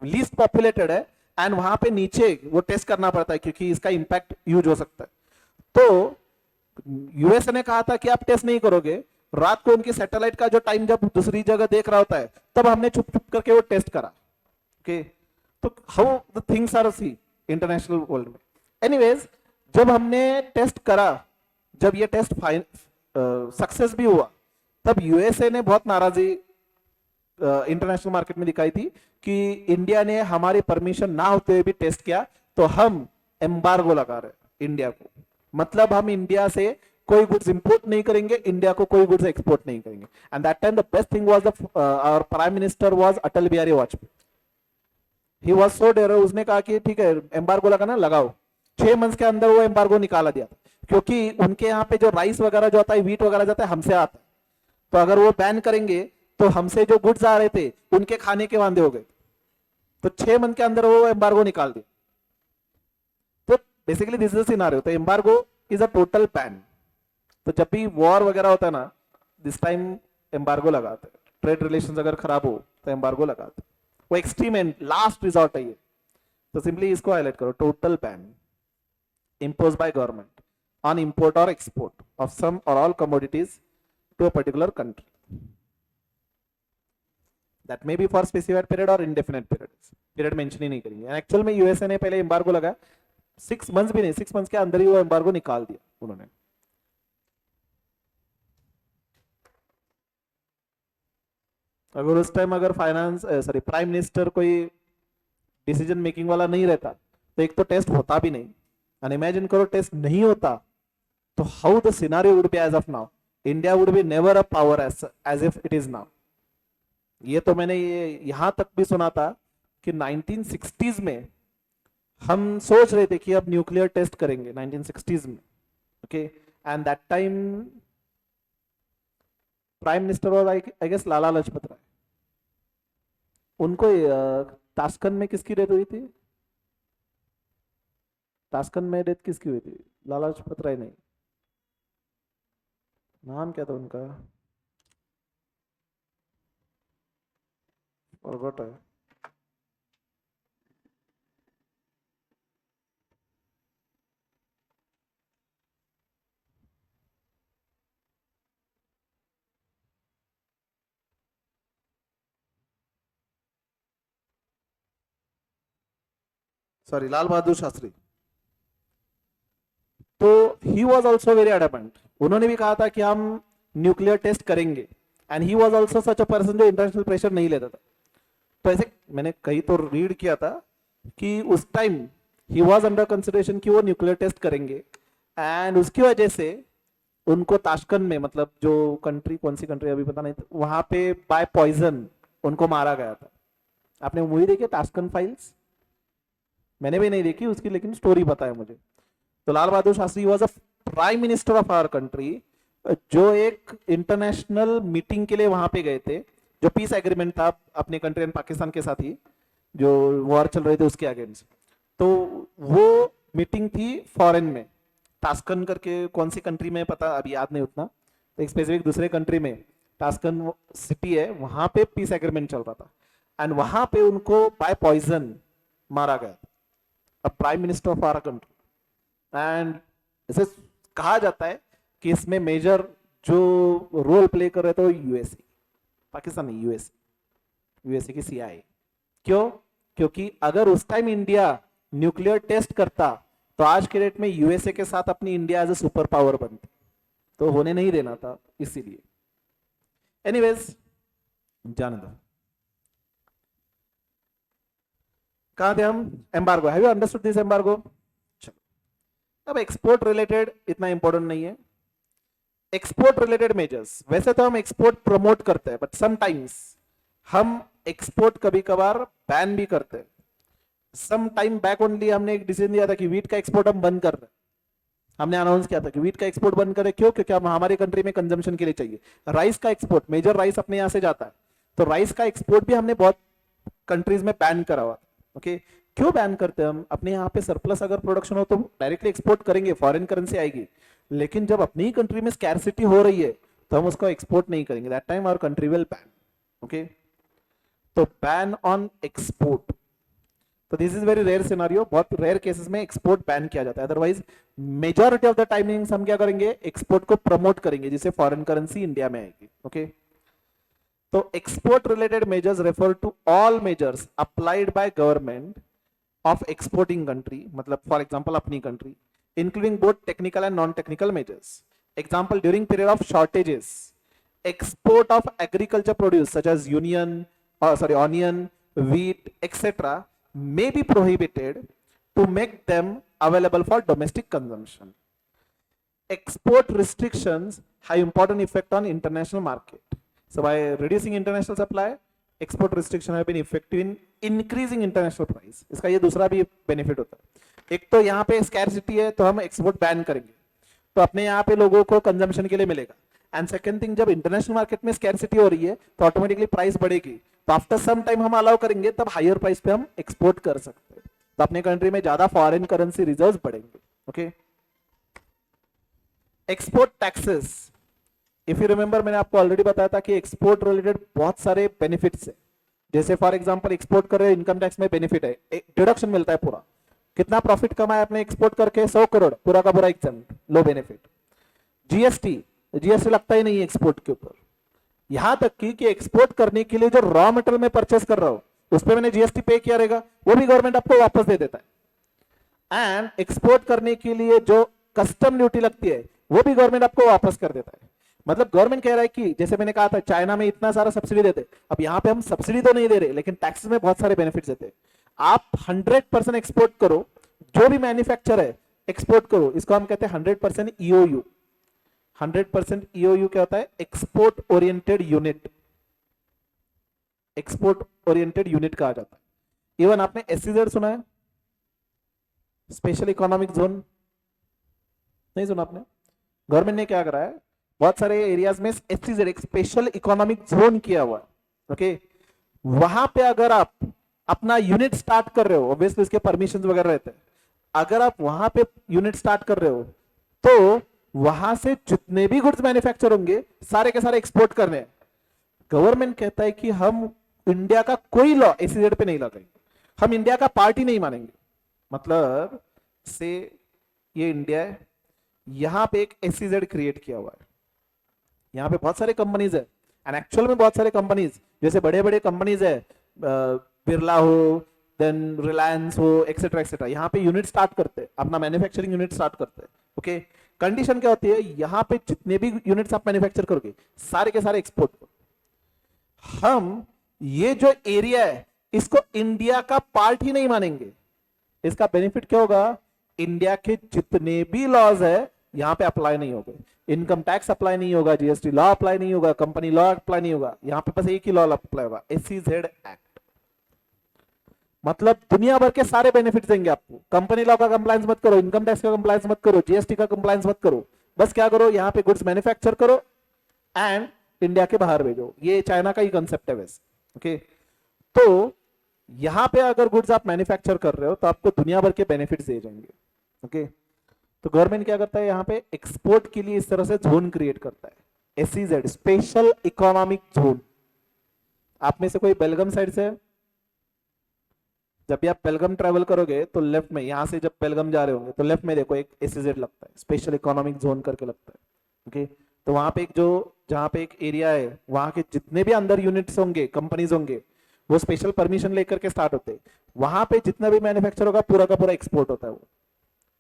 S1: लीस्ट पॉपुलेटेड है, एंड वहां पे नीचे वो टेस्ट करना पड़ता है क्योंकि इसका इंपैक्ट यूज हो सकता है। तो यूएस ने कहा था कि आप टेस्ट नहीं करोगे, रात को उनकी सैटेलाइट का जो टाइम जब दूसरी जगह देख रहा होता है, तब हमने चुप चुप करके वो टेस्ट करा। ओके, तो how the things are see international world में। एनीवेज, जब हमने टेस्ट करा, जब ये टेस्ट सक्सेस भी हुआ, तब यूएसए ने बहुत नाराजी इंटरनेशनल मार्केट में दिखाई थी कि इंडिया ने हमारी परमिशन ना होते हुए भी टेस्ट किया, तो हम एम्बार्गो लगा रहे इंडिया को। मतलब हम इंडिया से कोई गुड्स इंपोर्ट नहीं करेंगे, इंडिया को कोई गुड्स एक्सपोर्ट नहीं करेंगे। And that time the best thing was our prime minister was Atal Bihari Vajpayee. He was so dare, उसने कहा कि ठीक है एम्बार्गो लगाना लगाओ। 6 मंथ्स के अंदर वो एम्बार्गो निकाला दिया, क्योंकि उनके यहाँ पे जो राइस वगैरह जो आता है, व्हीट वगैरह जाता है, हमसे आता है। तो अगर वो बैन करेंगे तो हमसे जो गुड्स आ रहे थे उनके खाने के वांदे हो गए। तो 6 मंथ के अंदर वो एम्बार्गो निकाल दिया। तो बेसिकली दिस इज सिनेरियो। तो embargo is a total ban. तो जब भी वॉर वगैरह होता है ना, दिस टाइम एम्बार्गो लगाते हैं। ट्रेड रिलेशंस अगर खराब हो तो एम्बार्गो लगाते हैं। वो एक्सट्रीम एंड लास्ट रिजॉर्ट है ये। तो सिंपली इसको हाईलाइट करो, total ban imposed by government on import or export of some or all commodities to a particular country. That may be for specified period or indefinite periods. Period mention ही नहीं करेंगे। Actual में USA ने पहले embargo लगा, 6 months भी नहीं, 6 months के अंदर ही वो एम्बार्गो निकाल दिया उन्होंने। अगर उस टाइम अगर फाइनेंस प्राइम मिनिस्टर कोई डिसीजन मेकिंग वाला नहीं रहता, तो एक तो टेस्ट होता भी नहीं। एंड इमेजिन करो टेस्ट नहीं होता, तो how the scenario would be as of now. India would be never a power as if it is now. ये तो मैंने ये यहां तक भी सुना था कि 1960s में हम सोच रहे थे कि अब न्यूक्लियर टेस्ट करेंगे 1960s में। Okay, and that time prime minister was I guess Lala Lajpat Rai. उनको ताशकंद में किसकी डेथ हुई थी? ताशकंद में डेथ किसकी हुई थी? लाला लाजपत राय नहीं, नाम क्या था उनका, फॉरगॉट है। सॉरी, लाल बहादुर शास्त्री। तो he was also very adamant. उन्होंने भी कहा था कि हम न्यूक्लियर टेस्ट करेंगे। And he was also such a person जो इंटरनेशनल प्रेशर नहीं लेता था। तो ऐसे मैंने कहीं तो रीड किया था कि उस time he was under consideration कि वो न्यूक्लियर टेस्ट करेंगे। एंड उसकी वजह से उनको ताशकंद में, मतलब जो कंट्री, कौन सी कंट्री अभी पता नहीं, वहां पे बाय पॉइजन उनको मारा गया था। आपने मूवी देखी ताशकंद फाइल्स? मैंने भी नहीं देखी उसकी, लेकिन स्टोरी पता है मुझे। तो Lal Bahadur Shastri was a prime minister of our country, जो एक इंटरनेशनल मीटिंग के लिए वहां पे गए थे, जो पीस एग्रीमेंट था अपने कंट्री एंड पाकिस्तान के साथ ही, जो वॉर चल रहे थे उसके अगेंस्ट। तो वो मीटिंग थी फॉरेन में, ताशकंद करके कौन सी कंट्री में पता अभी याद नहीं उतना, तो एक स्पेसिफिक दूसरे कंट्री में ताशकंद सिटी है, वहां पे पीस एग्रीमेंट चल रहा था। एंड वहां पे उनको बाय पॉइजन मारा गया, prime minister of our country. And इसे कहा जाता है कि इसमें मेजर जो रोल प्ले कर रहे थे वो यूएसए, पाकिस्तान नहीं, यूएसए की सीआईए। क्यों? क्योंकि अगर उस टाइम इंडिया न्यूक्लियर टेस्ट करता तो आज के डेट में यूएसए के साथ अपनी India as a super power बनती, तो होने नहीं देना था, इसीलिए। एनीवेज, जाने दो। कहां थे हम? Embargo. Have you understood this embargo? अब एक्सपोर्ट रिलेटेड इतना इंपॉर्टेंट नहीं है। एक्सपोर्ट रिलेटेड मेजर्स, वैसे तो हम एक्सपोर्ट प्रमोट करते हैं, बट समटाइम्स हम एक्सपोर्ट कभी कभार बैन भी करते हैं। सम टाइम बैक ओनली हमने एक डिसीजन दिया था कि वीट का एक्सपोर्ट हम बंद कर रहे हैं। हमने अनाउंस किया था कि वीट का एक्सपोर्ट बंद करें। क्यों? क्योंकि हम हमारी कंट्री में कंजम्पशन के लिए चाहिए। राइस का एक्सपोर्ट, मेजर राइस अपने यहां से जाता है, तो राइस का एक्सपोर्ट भी हमने बहुत कंट्रीज में बैन करा हुआ। ओके, क्यों बैन करते हैं हम? अपने यहाँ पे सरप्लस अगर प्रोडक्शन हो तो डायरेक्टली एक्सपोर्ट करेंगे, फॉरेन करेंसी आएगी। लेकिन जब अपनी ही कंट्री में स्कैरसिटी हो रही है तो हम उसको एक्सपोर्ट नहीं करेंगे। That time our country will ban. Okay, तो बैन ऑन एक्सपोर्ट। तो this is very rare scenario, बहुत रेयर केसेस में एक्सपोर्ट बैन किया जाता है। Otherwise majority of the timings हम क्या करेंगे? एक्सपोर्ट को प्रमोट करेंगे, जिससे फॉरेन करेंसी इंडिया में आएगी। ओके, तो export related measures refer to all measures applied by government of exporting country, मतलब फॉर एग्जांपल अपनी country, including both technical and non technical measures, Example, during period of shortages, export of agriculture produce such as onion, wheat, etc. may be prohibited to make them available for domestic consumption. Export restrictions have important effect on international market. So by reducing international supply, export restriction have been effective in increasing international price. इसका ये दूसरा भी benefit होता है. एक तो यहाँ पे स्कैरसिटी है तो हम एक्सपोर्ट बैन करेंगे तो अपने यहाँ पे लोगों को कंजम्पशन के लिए मिलेगा. एंड सेकंड थिंग, जब इंटरनेशनल मार्केट में स्कैरसिटी हो रही है तो ऑटोमेटिकली प्राइस बढ़ेगी. तो आफ्टर सम टाइम हम अलाउ करेंगे तब हायर प्राइस पे हम एक्सपोर्ट कर सकते हैं. तो अपने कंट्री में ज्यादा फॉरेन करेंसी रिजर्व्स बढ़ेंगे. Okay. Export taxes, if you remember मैंने आपको ऑलरेडी बताया था कि एक्सपोर्ट रिलेटेड बहुत सारे बेनिफिट्स है. जैसे फॉर एग्जांपल एक्सपोर्ट कर रहे हो, इनकम टैक्स में बेनिफिट है, डिडक्शन मिलता है पूरा. कितना प्रॉफिट कमाया आपने एक्सपोर्ट करके? 100 करोड़, पूरा का पूरा एग्जाम्प्ट, लो बेनिफिट. जीएसटी लगता ही नहीं है एक्सपोर्ट के ऊपर. यहां तक कि एक्सपोर्ट करने के लिए जो रॉ मटेरियल में परचेस कर रहा हूं उस पर मैंने जीएसटी पे किया रहेगा, वो भी गवर्नमेंट आपको वापस दे देता है. एंड एक्सपोर्ट करने के लिए जो कस्टम ड्यूटी लगती है वो भी गवर्नमेंट आपको वापस कर देता है. मतलब गवर्नमेंट कह रहा है कि जैसे मैंने कहा था चाइना में इतना सारा सब्सिडी देते, अब यहाँ पे हम सब्सिडी तो नहीं दे रहे लेकिन टैक्सेस में बहुत सारे बेनिफिट्स देते. आप 100% एक्सपोर्ट करो, जो भी मैन्युफैक्चर है एक्सपोर्ट करो, इसको हम कहते हैं 100% ईओयू. 100% ईओयू क्या होता है? Export oriented unit. Export oriented unit कहा जाता है. इवन आपने एसईजेड सुना है? स्पेशल इकोनॉमिक जोन नहीं सुना आपने? गवर्नमेंट ने क्या करा है, बहुत सारे एरियाज में एसईजेड, एक स्पेशल इकोनॉमिक जोन किया हुआ है. ओके. वहां पे अगर आप अपना यूनिट स्टार्ट कर रहे हो, ऑब्वियसली उसके परमिशन वगैरह रहते हैं, अगर आप वहां पे यूनिट स्टार्ट कर रहे हो तो वहां से जितने भी गुड्स मैन्युफैक्चर होंगे सारे के सारे एक्सपोर्ट करने हैं. गवर्नमेंट कहता है कि हम इंडिया का कोई लॉ एसईजेड पे नहीं लगाएंगे, हम इंडिया का पार्ट ही नहीं मानेंगे. मतलब से ये इंडिया है, यहां पे एक एसईजेड क्रिएट किया हुआ है, यहाँ पे बहुत सारे कंपनीज है. एंड एक्चुअल में बहुत सारे कंपनीज, जैसे बड़े बड़े कंपनीज है, बिरला हो, देन रिलायंस हो, एक्सेट्रा एक्सेट्रा, यहाँ पे यूनिट स्टार्ट करते हैं, अपना मैन्युफैक्चरिंग यूनिट स्टार्ट करते हैं. ओके. कंडीशन क्या होती है, यहाँ पे जितने भी यूनिट्स आप मैन्युफैक्चर करोगे सारे के सारे एक्सपोर्ट करो. हम ये जो एरिया है इसको इंडिया का पार्ट ही नहीं मानेंगे. इसका बेनिफिट क्या होगा? इंडिया के जितने भी लॉज है यहां पे अप्लाई नहीं होगा. इनकम टैक्स अप्लाई नहीं होगा, जीएसटी लॉ अप्लाई नहीं होगा, कंपनी लॉ अप्लाई नहीं होगा. यहां पे बस एक ही लॉ अप्लाई होगा, एसईजेड एक्ट. मतलब दुनिया भर के सारे बेनिफिट देंगे आपको. कंपनी लॉ का कंप्लायंस मत करो, इनकम टैक्स का कंप्लायंस मत करो, जीएसटी का कंप्लायंस मत करो. बस क्या करो, यहाँ पे गुड्स मैन्युफैक्चर करो एंड इंडिया के बाहर भेजो. ये चाइना का ही कंसेप्ट है वैसे. ओके. तो यहां पे अगर गुड्स आप मैन्युफैक्चर कर रहे हो तो आपको दुनिया भर के बेनिफिट्स दे जाएंगे. ओके. तो गवर्नमेंट क्या करता है, यहाँ पे एक्सपोर्ट के लिए इस तरह से जोन क्रिएट करता है, एसईजेड, स्पेशल इकोनॉमिक जोन. आप में से कोई बेलगम साइड से है? जब भी आप बेलगम ट्रेवल करोगे तो लेफ्ट में, यहां से जब बेलगम जा रहे होंगे तो लेफ्ट में देखो एक एसईजेड लगता है, स्पेशल इकोनॉमिक जोन करके लगता है. ओके. तो वहां पे एक जहां पे एक एरिया है, वहां के जितने भी अंदर यूनिट्स होंगे, कंपनीज होंगे, वो स्पेशल परमिशन लेकर के स्टार्ट होते हैं. वहां पे जितना भी मैन्युफैक्चर होगा पूरा का पूरा एक्सपोर्ट होता है. वो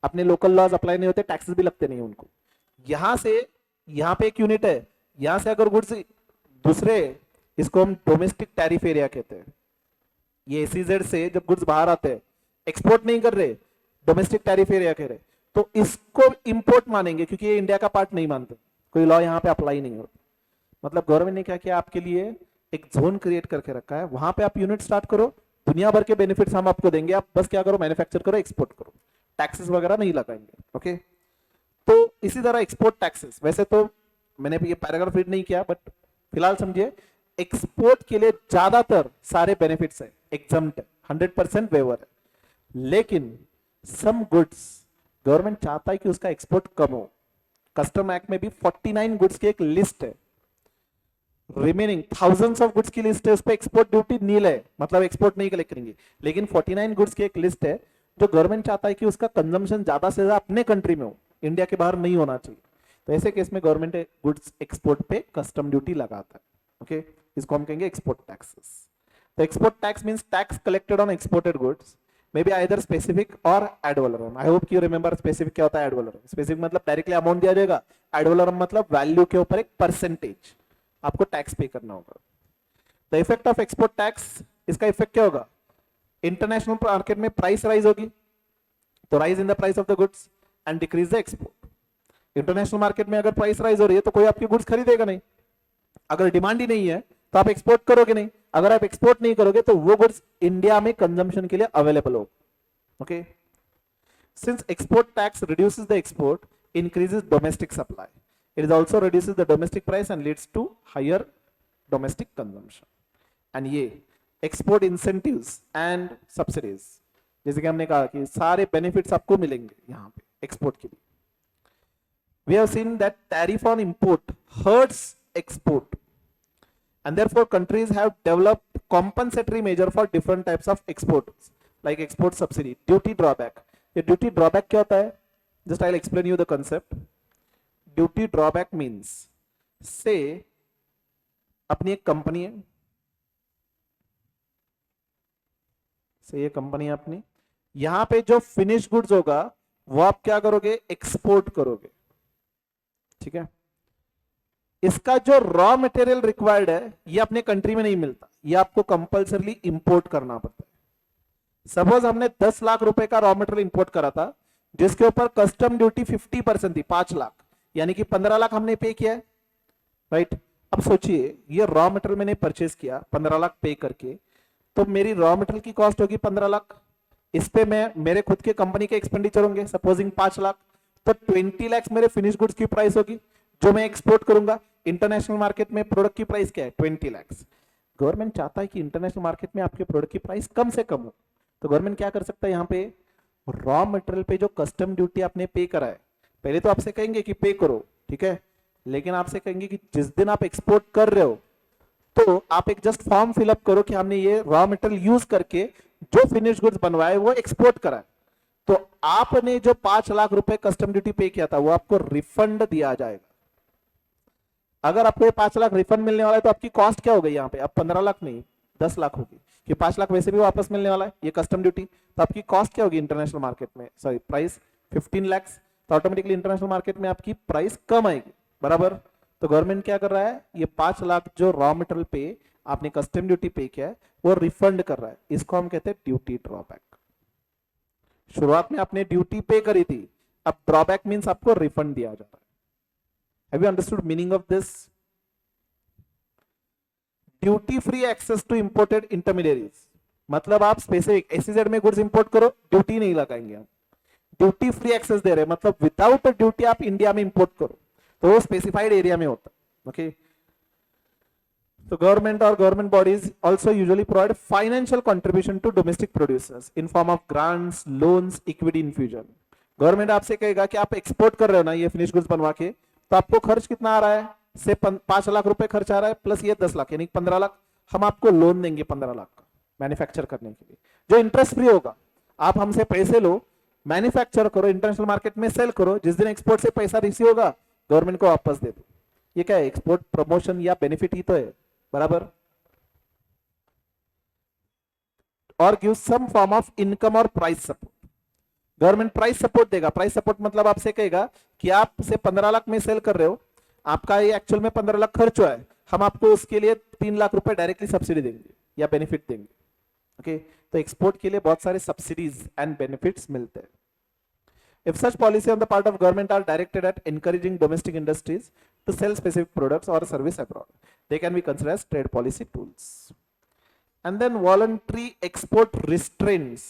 S1: अपने लोकल लॉज अप्लाई नहीं होते, टैक्सेस भी लगते नहीं उनको. यहां से यहां पे एक यूनिट है, यहां से अगर गुड्स दूसरे, इसको हम डोमेस्टिक टैरिफ एरिया कहते हैं. ये एसईजेड से जब गुड्स बाहर आते हैं, एक्सपोर्ट नहीं कर रहे, डोमेस्टिक टैरिफ एरिया कह रहे, तो इसको इंपोर्ट मानेंगे क्योंकि ये इंडिया का पार्ट नहीं मानते, कोई लॉ यहाँ पे अप्लाई नहीं होता. मतलब गवर्नमेंट ने क्या किया, आपके लिए एक जोन क्रिएट करके रखा है, वहां पे आप यूनिट स्टार्ट करो, दुनिया भर के बेनिफिट्स हम आपको देंगे, आप बस क्या करो, मैन्युफैक्चर करो, एक्सपोर्ट करो, टैक्सेस वगैरह नहीं लगाएंगे. ओके. तो इसी तरह एक्सपोर्ट टैक्सेस, वैसे तो मैंने ये पैराग्राफ रीड नहीं किया बट फिलहाल समझिए, एक्सपोर्ट के लिए ज्यादातर सारे बेनिफिट्स है, एग्जम्प्ट है, 100% वेवर है. लेकिन सम गुड्स गवर्नमेंट चाहता है कि उसका एक्सपोर्ट कम हो. कस्टम एक्ट में भी 49 गुड्स की एक लिस्ट है, रिमेनिंग थाउजेंड्स ऑफ गुड्स की लिस्ट है, उस पर एक्सपोर्ट ड्यूटी नील है, मतलब एक्सपोर्ट नहीं कलेक्ट करेंगे. लेकिन 49 गुड्स की एक लिस्ट है जो गवर्नमेंट चाहता है कि उसका कंजम्पशन ज्यादा से ज्यादा अपने कंट्री में हो, इंडिया के बाहर नहीं होना चाहिए. तो ऐसे केस में गवर्नमेंट गुड्स एक्सपोर्ट पे कस्टम ड्यूटी लगाता है. ओके. इसको हम कहेंगे एक्सपोर्ट टैक्सेस. तो export tax means tax collected on exported goods may be either specific or ad valorem. I hope you remember specific क्या होता है, एड वैलोरम। स्पेसिफिक मतलब डायरेक्टली अमाउंट दिया जाएगा, एड वैलोरम मतलब वैल्यू के ऊपर एक परसेंटेज आपको टैक्स पे करना होगा। The effect of export tax, इसका इफेक्ट क्या होगा, इंटरनेशनल मार्केट में प्राइस राइज होगी, तो rise in the price of the goods and decrease the export. International market में अगर प्राइस राइज हो रही है तो कोई आपकी गुड्स खरीदेगा नहीं, अगर डिमांड ही नहीं है तो आप एक्सपोर्ट करोगे नहीं, अगर आप एक्सपोर्ट नहीं करोगे तो वो गुड्स इंडिया में कंजम्पशन के लिए अवेलेबल हो। Okay, since export tax reduces the export, increases domestic supply, it is also reduces the domestic price and leads to higher domestic consumption. And ये एक्सपोर्ट इंसेंटिव्स एंड सब्सिडीज, जैसे कि हमने कहा कि सारे बेनिफिट्स आपको मिलेंगे यहाँ पे एक्सपोर्ट के लिए। We have seen that tariff on import hurts export, and therefore countries have developed compensatory measure for different types of exports, like export subsidy, duty drawback. ये duty drawback क्या होता है? Just I'll explain you the concept. Duty drawback means, say अपनी एक company है, से ये company है अपनी, यहां पे जो फिनिश गुड्स होगा वो आप क्या करोगे, एक्सपोर्ट करोगे, ठीक है। इसका जो रॉ मटेरियल रिक्वायर्ड है ये अपने कंट्री में नहीं मिलता, ये आपको कंपल्सरली इंपोर्ट करना पड़ता है। सपोज हमने 10 लाख रुपए का रॉ मटेरियल इंपोर्ट करा था, जिसके ऊपर कस्टम ड्यूटी 50% थी, 5 लाख, यानी कि 15 लाख हमने पे किया है, राइट। अब सोचिए ये रॉ मटेरियल मैंने परचेज किया 15 लाख पे करके, तो मेरी रॉ मटेरियल की कॉस्ट होगी 15 लाख, इस पे मैं मेरे खुद के कंपनी के एक्सपेंडिचर होंगे सपोजिंग 5 लाख, तो 20 लाख मेरे फिनिश गुड्स की प्राइस होगी जो मैं एक्सपोर्ट करूंगा। इंटरनेशनल मार्केट में प्रोडक्ट की प्राइस क्या है, 20 लाख। गवर्नमेंट चाहता है कि इंटरनेशनल मार्केट में आपके प्रोडक्ट की प्राइस कम से कम हो, तो गवर्नमेंट क्या कर सकता है, यहाँ पे रॉ मटेरियल पे जो कस्टम ड्यूटी आपने पे करा है, पहले तो आपसे कहेंगे कि पे करो, ठीक है, लेकिन आपसे कहेंगे कि जिस दिन आप एक्सपोर्ट कर रहे हो तो आप एक जस्ट फॉर्म फिलअप करो कि हमने ये रॉ मटेरियल यूज करके जो फिनिश गुड्स बनवाए वो एक्सपोर्ट करा है, तो आपने जो 5 लाख रुपए कस्टम ड्यूटी पे किया था वो आपको रिफंड दिया जाएगा। अगर आपको ये 5 लाख रिफंड मिलने वाला है तो आपकी कॉस्ट क्या हो गई यहाँ पे, अब 15 लाख नहीं 10 लाख होगी, कि 5 लाख वैसे भी वापस मिलने वाला है ये कस्टम ड्यूटी, तो आपकी कॉस्ट क्या होगी इंटरनेशनल मार्केट में, सॉरी प्राइस 15 लाख, तो ऑटोमेटिकली इंटरनेशनल मार्केट में आपकी प्राइस कम आएगी, बराबर। तो गवर्नमेंट क्या कर रहा है, ये 5 लाख जो रॉ मटेरियल पे आपने कस्टम ड्यूटी पे किया है वो रिफंड कर रहा है, इसको हम कहते हैं ड्यूटी ड्रॉबैक। शुरुआत में आपने ड्यूटी पे करी थी, अब ड्रॉबैक मींस आपको रिफंड दिया जा रहा है। Have you understood meaning of this? Duty free access to imported intermediaries, मतलब आप स्पेसिफिक एसईजेड में गुड्स इंपोर्ट करो, ड्यूटी नहीं लगाएंगे हम, ड्यूटी फ्री एक्सेस दे रहे हैं, मतलब विदाउट ड्यूटी आप इंडिया में इंपोर्ट करो, तो वो स्पेसिफाइड एरिया में होता है। ओके, तो गवर्नमेंट और government bodies also usually provide financial contribution to domestic producers in form of grants, loans, equity infusion. Government आपसे कहेगा कि आप एक्सपोर्ट कर रहे हो ना ये फिनिश गुड्स बनवा के, तो आपको खर्च कितना आ रहा है, से 5 लाख रुपए खर्च आ रहा है प्लस ये 10 लाख यानी 15 लाख, हम आपको लोन देंगे 15 लाख का मैन्युफैक्चर करने के लिए, जो इंटरेस्ट फ्री होगा। आप हमसे पैसे लो, मैन्युफैक्चर करो, इंटरनेशनल मार्केट में सेल करो, जिस दिन एक्सपोर्ट से पैसा रिसीव होगा गवर्नमेंट को वापस दे दो। ये क्या है, एक्सपोर्ट प्रमोशन या बेनिफिट ही तो है, बराबर। और give some form of income और price support, government price support देगा। प्राइस सपोर्ट मतलब आपसे कहेगा कि आप से 15 लाख में सेल कर रहे हो, आपका ये एक्चुअल में 15 लाख खर्च हुआ है, हम आपको उसके लिए 3 लाख रुपए डायरेक्टली सब्सिडी देंगे या बेनिफिट देंगे। ओके, तो एक्सपोर्ट के लिए बहुत सारे सब्सिडीज एंड बेनिफिट्स मिलते हैं। If such policy on the part of government are directed at encouraging domestic industries to sell specific products or service abroad, they can be considered as trade policy tools. And then voluntary export restraints,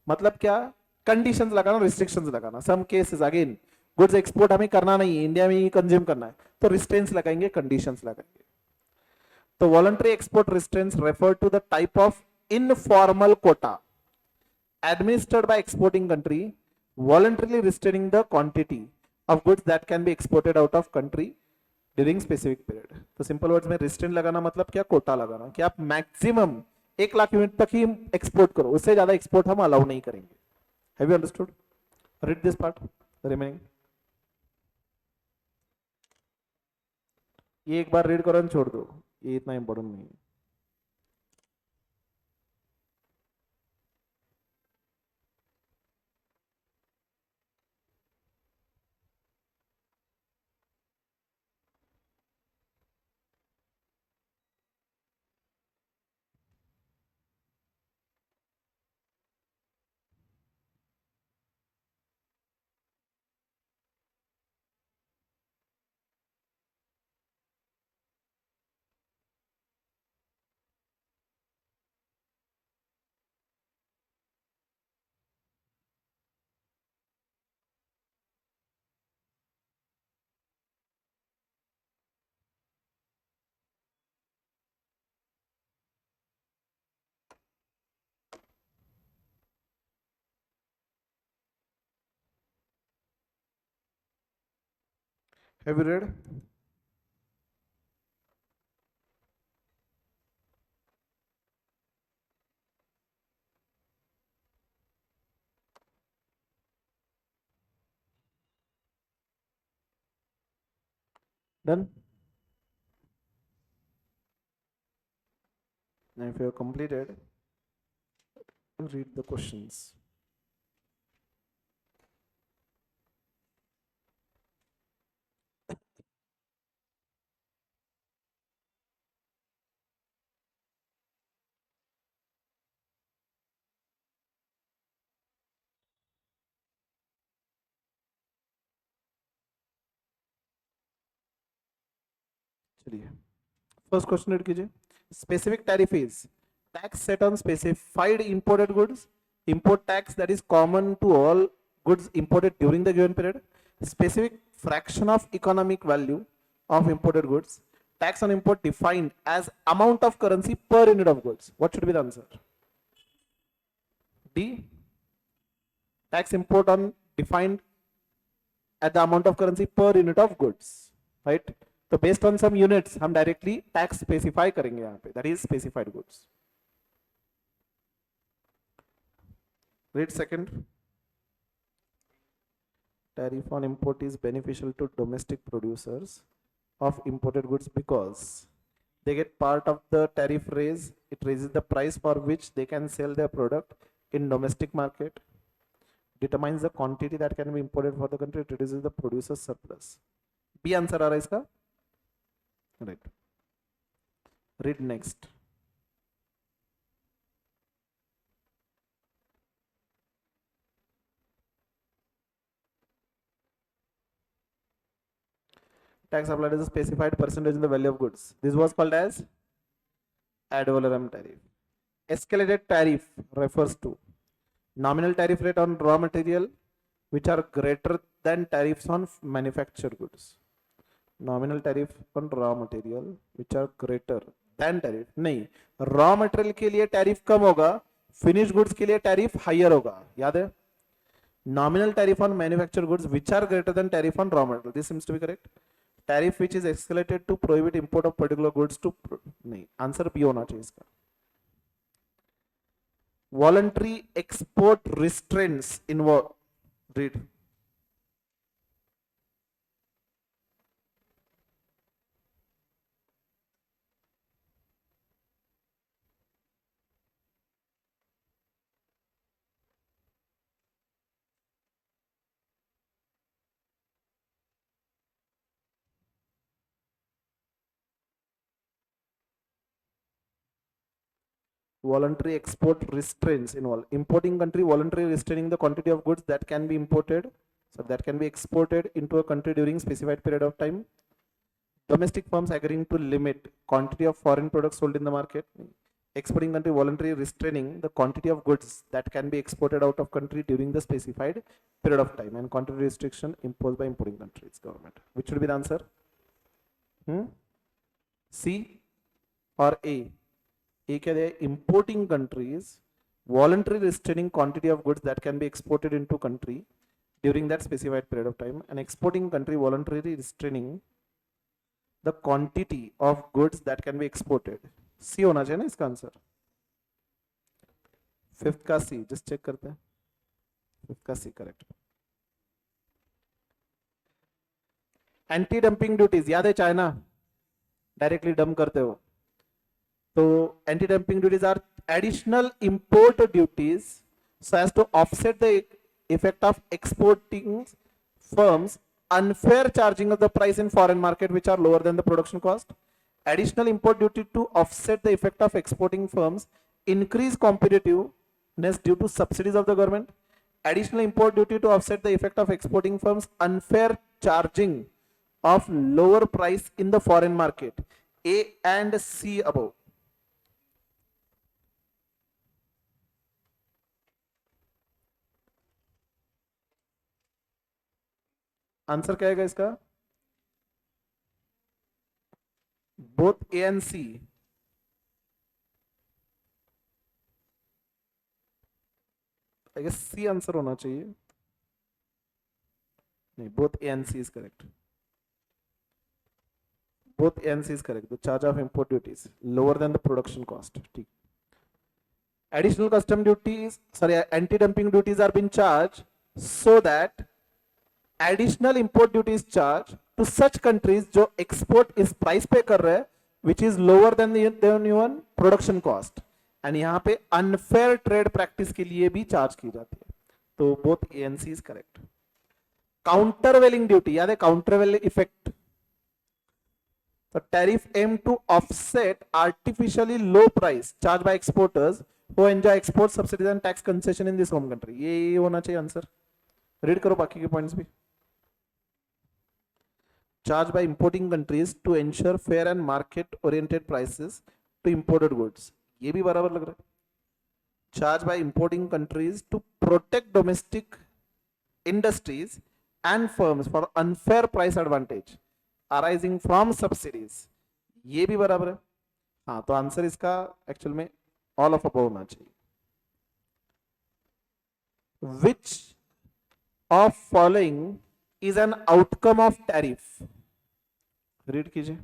S1: मतलब क्या, conditions लगाना, restrictions लगाना। Some cases again goods export हमें करना नहीं है, India में ही consume करना है, तो रिस्ट्रेंट्स लगाएंगे, कंडीशंस लगाएंगे। तो voluntary export restraints refer to the type of informal quota administered by exporting country voluntarily restraining the quantity of goods that can be exported out of country during specific period। तो simple words में restraint लगाना मतलब क्या, कोटा लगाना, कि आप maximum 1 lakh unit तक ही export करो, उससे ज्यादा एक्सपोर्ट हम अलाउ नहीं करेंगे। Have you understood? Read this part, the remaining. ये एक बार रीड करो और छोड़ दो, ये इतना इंपॉर्टेंट नहीं है। Have you read? Done? Now if you have completed, read the questions. चलिए फर्स्ट क्वेश्चन रीड कीजिए. Specific tariff is tax set on specified imported goods. Import tax that is common to all goods imported during the given period. Specific fraction of economic value of imported goods. Tax on import defined as amount of currency per unit of goods. What should be the answer? D. Tax import on defined at the amount of currency per unit of goods. Right? तो based on some units हम directly tax specify करेंगे यहाँ पे, that is specified goods. Read second. Tariff on import is beneficial to domestic producers of imported goods because they get part of the tariff raise. It raises the price for which they can sell their product in domestic market. Determines the quantity that can be imported for the country. It reduces the producer's surplus. B answer आ रहा है इसका. Right. Read next. Tax applied as a specified percentage in the value of goods. This was called as ad valorem tariff. Escalated tariff refers to nominal tariff rate on raw material which are greater than tariffs on manufactured goods. Nominal tariff on raw material which are greater than tariff. नहीं, raw material के लिए tariff कम होगा, finished goods के लिए tariff higher होगा. याद है? Nominal tariff on manufactured goods which are greater than tariff on raw material. This seems to be correct. Tariff which is escalated to prohibit import of particular goods to नहीं, answer B होना चाहिए इसका. Voluntary export restraints involve. Read. Voluntary export restraints involve importing country voluntarily restraining the quantity of goods that can be imported, so that can be exported into a country during specified period of time. Domestic firms agreeing to limit quantity of foreign products sold in the market. Exporting country voluntarily restraining the quantity of goods that can be exported out of country during the specified period of time, and quantity restriction imposed by importing countries government. Which would be the answer? C or A? A क्या है? Importing countries voluntarily restraining quantity of goods that can be exported into country during that specified period of time, and exporting country voluntarily restraining the quantity of goods that can be exported. C होना चाहिए ना इसका answer. Fifth का C, just check करते हैं. Fifth का C correct. Anti dumping duties याद है? चाइना डायरेक्टली डंप करते हो. तो anti dumping duties are additional import duties so as to offset the effect of exporting firms unfair charging of the price in foreign market which are lower than the production cost. Additional import duty to offset the effect of exporting firms increase competitiveness due to subsidies of the government. Additional import duty to offset the effect of exporting firms unfair charging of lower price in the foreign market. A and C above. Answer क्या आएगा इसका? Both A and C. I guess C answer होना चाहिए. नहीं, both A and C is correct. both ANC is correct. The charge of import duties lower than the production cost. ठीक. Additional custom duties, sorry, anti-dumping duties are being charged so that additional import duties charged to such countries जो export is price पे कर रहे हैं, which is lower than the even production cost. And यहाँ पे unfair trade practice के लिए भी charge की जाती है. तो both ANC is correct. Countervailing duty, याद है countervailing effect. The tariff aim to offset artificially low price charged by exporters who enjoy export subsidies and tax concession in this home country. ये होना चाहिए answer. Read करो बाकी के points भी. Charged by importing countries to ensure fair and market oriented prices to imported goods. ये भी बराबर लग रहा है. Charged by importing countries to protect domestic industries and firms for unfair price advantage arising from subsidies. ये भी बराबर है. हाँ, तो आंसर इसका एक्चुअल में ऑल ऑफ अबव होना चाहिए. Which of following is an outcome of tariff? Read कीजिए.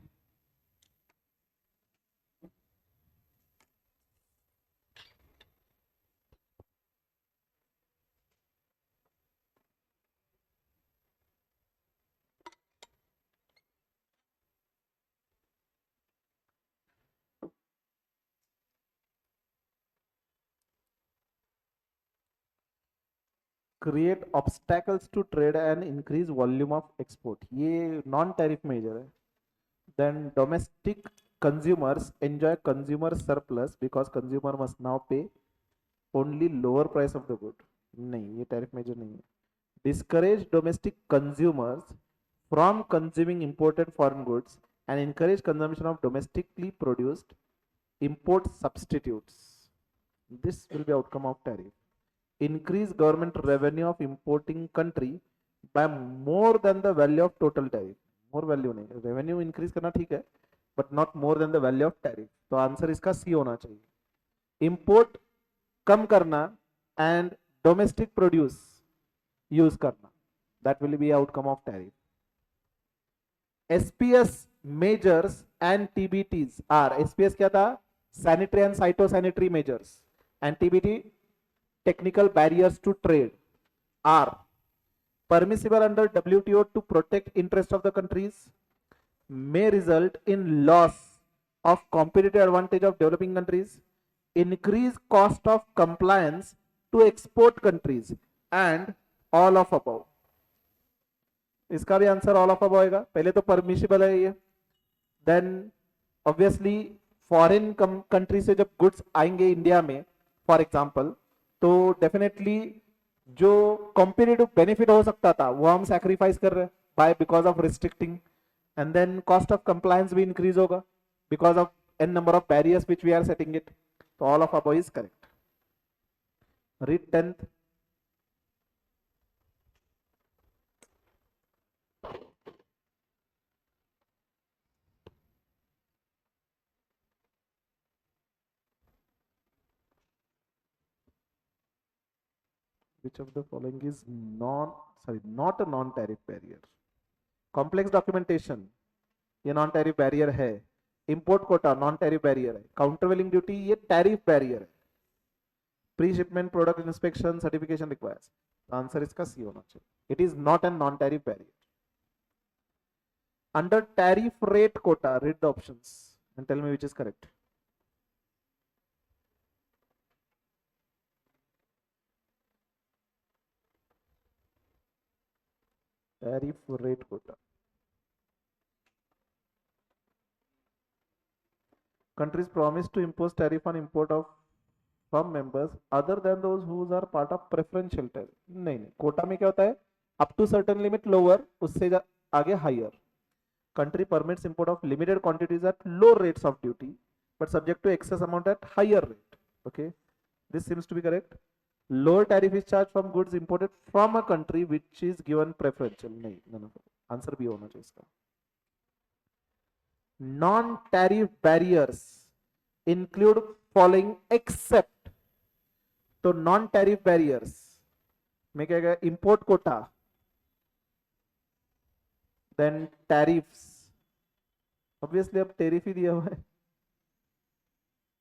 S1: Create obstacles to trade and increase volume of export. ये नॉन टैरिफ मेजर है. Then domestic consumers enjoy consumer surplus because consumer must now pay only lower price of the good. नहीं, ये tariff measure नहीं है. Discourage domestic consumers from consuming imported foreign goods and encourage consumption of domestically produced import substitutes. This will be outcome of tariff. Increase government revenue of importing country by more than the value of total tariff. More value नहीं, revenue increase करना ठीक है, but not more than the value of tariff. तो answer इसका सी होना चाहिए. Import कम करना and domestic produce use करना, that will be outcome of tariff. SPS measures and TBTs are, SPS क्या था? Sanitary and phytosanitary measures, and TBT technical barriers to trade are permissible under WTO to protect interest of the countries, may result in loss of competitive advantage of developing countries, increase cost of compliance to export countries, and all of above. इसका भी answer all of above होगा. पहले तो permissible है ये. Then obviously foreign country से जब goods आएंगे इंडिया में फॉर एग्जांपल, तो डेफिनेटली जो कॉम्पिटिटिव बेनिफिट हो सकता था वो हम सैक्रिफाइस कर रहे हैं by because of restricting. And then cost of compliance भी इंक्रीज होगा because of an number of barriers which we are setting it. तो all of above is correct. Read 10th. Which of the following is not a non-tariff barrier? Complex documentation, ये non-tariff barrier है. Import quota non-tariff barrier है. Countervailing duty ये tariff barrier है. Pre-shipment product inspection certification requires. Answer इसका C होना चाहिए. It is not a non-tariff barrier. Under tariff rate quota, read the options and tell me which is correct. Tariff rate quota. Countries promise to impose tariff on import of from members other than those who are part of preferential tariff. नहीं, कोटा में क्या होता है? Up to certain limit lower, उससे आगे higher. Country permits import of limited quantities at low rates of duty, but subject to excess amount at higher rate. Okay, this seems to be correct. Lower tariff is charged from goods imported from a country which is given preferential. नहीं, none of it. Answer B होना चाहिए इसका. Non-tariff barriers include following except. तो non-tariff barriers में क्या है? Import quota, then tariffs, obviously अब tariff ही दिया हुआ है,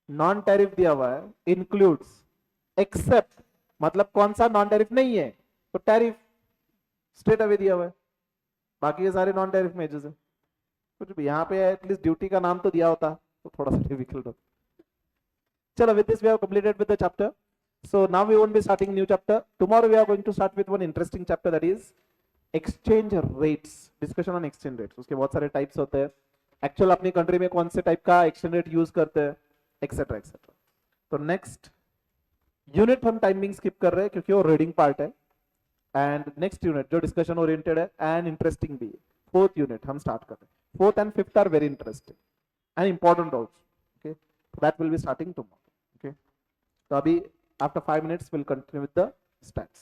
S1: नॉन टैरिफ दिया हुआ है, इंक्लूड्स, एक्सेप्ट, मतलब कौन सा नॉन टैरिफ नहीं है, तो टैरिफ स्ट्रेट अवे दिया हुआ है, बाकी ये सारे नॉन टैरिफ मेजर्स है। कुछ भी यहाँ पे एटलीस्ट ड्यूटी का नाम तो दिया होता तो थोड़ा सा डिफिकल्ट होता। चलो, with this we have completed with the chapter. So now we won't be starting new chapter. Tomorrow we are going to start with one interesting chapter, that is exchange rates. Discussion on exchange rates. उसके बहुत सारे types होते हैं, actual अपनी country में कौन से type का एक्सचेंज रेट यूज करते हैं, एक्सेट्रा एक्सेट्रा। तो नेक्स्ट यूनिट हम टाइमिंग स्किप कर रहे हैं क्योंकि वो रीडिंग पार्ट है, एंड नेक्स्ट यूनिट जो डिस्कशन ओरिएंटेड है एंड इंटरेस्टिंग भी है, फोर्थ यूनिट हम स्टार्ट कर रहे हैं। Fourth and fifth are very interesting and important also, okay, that will be starting tomorrow. Okay, तो अभी after 5 minutes we'll continue with the stats.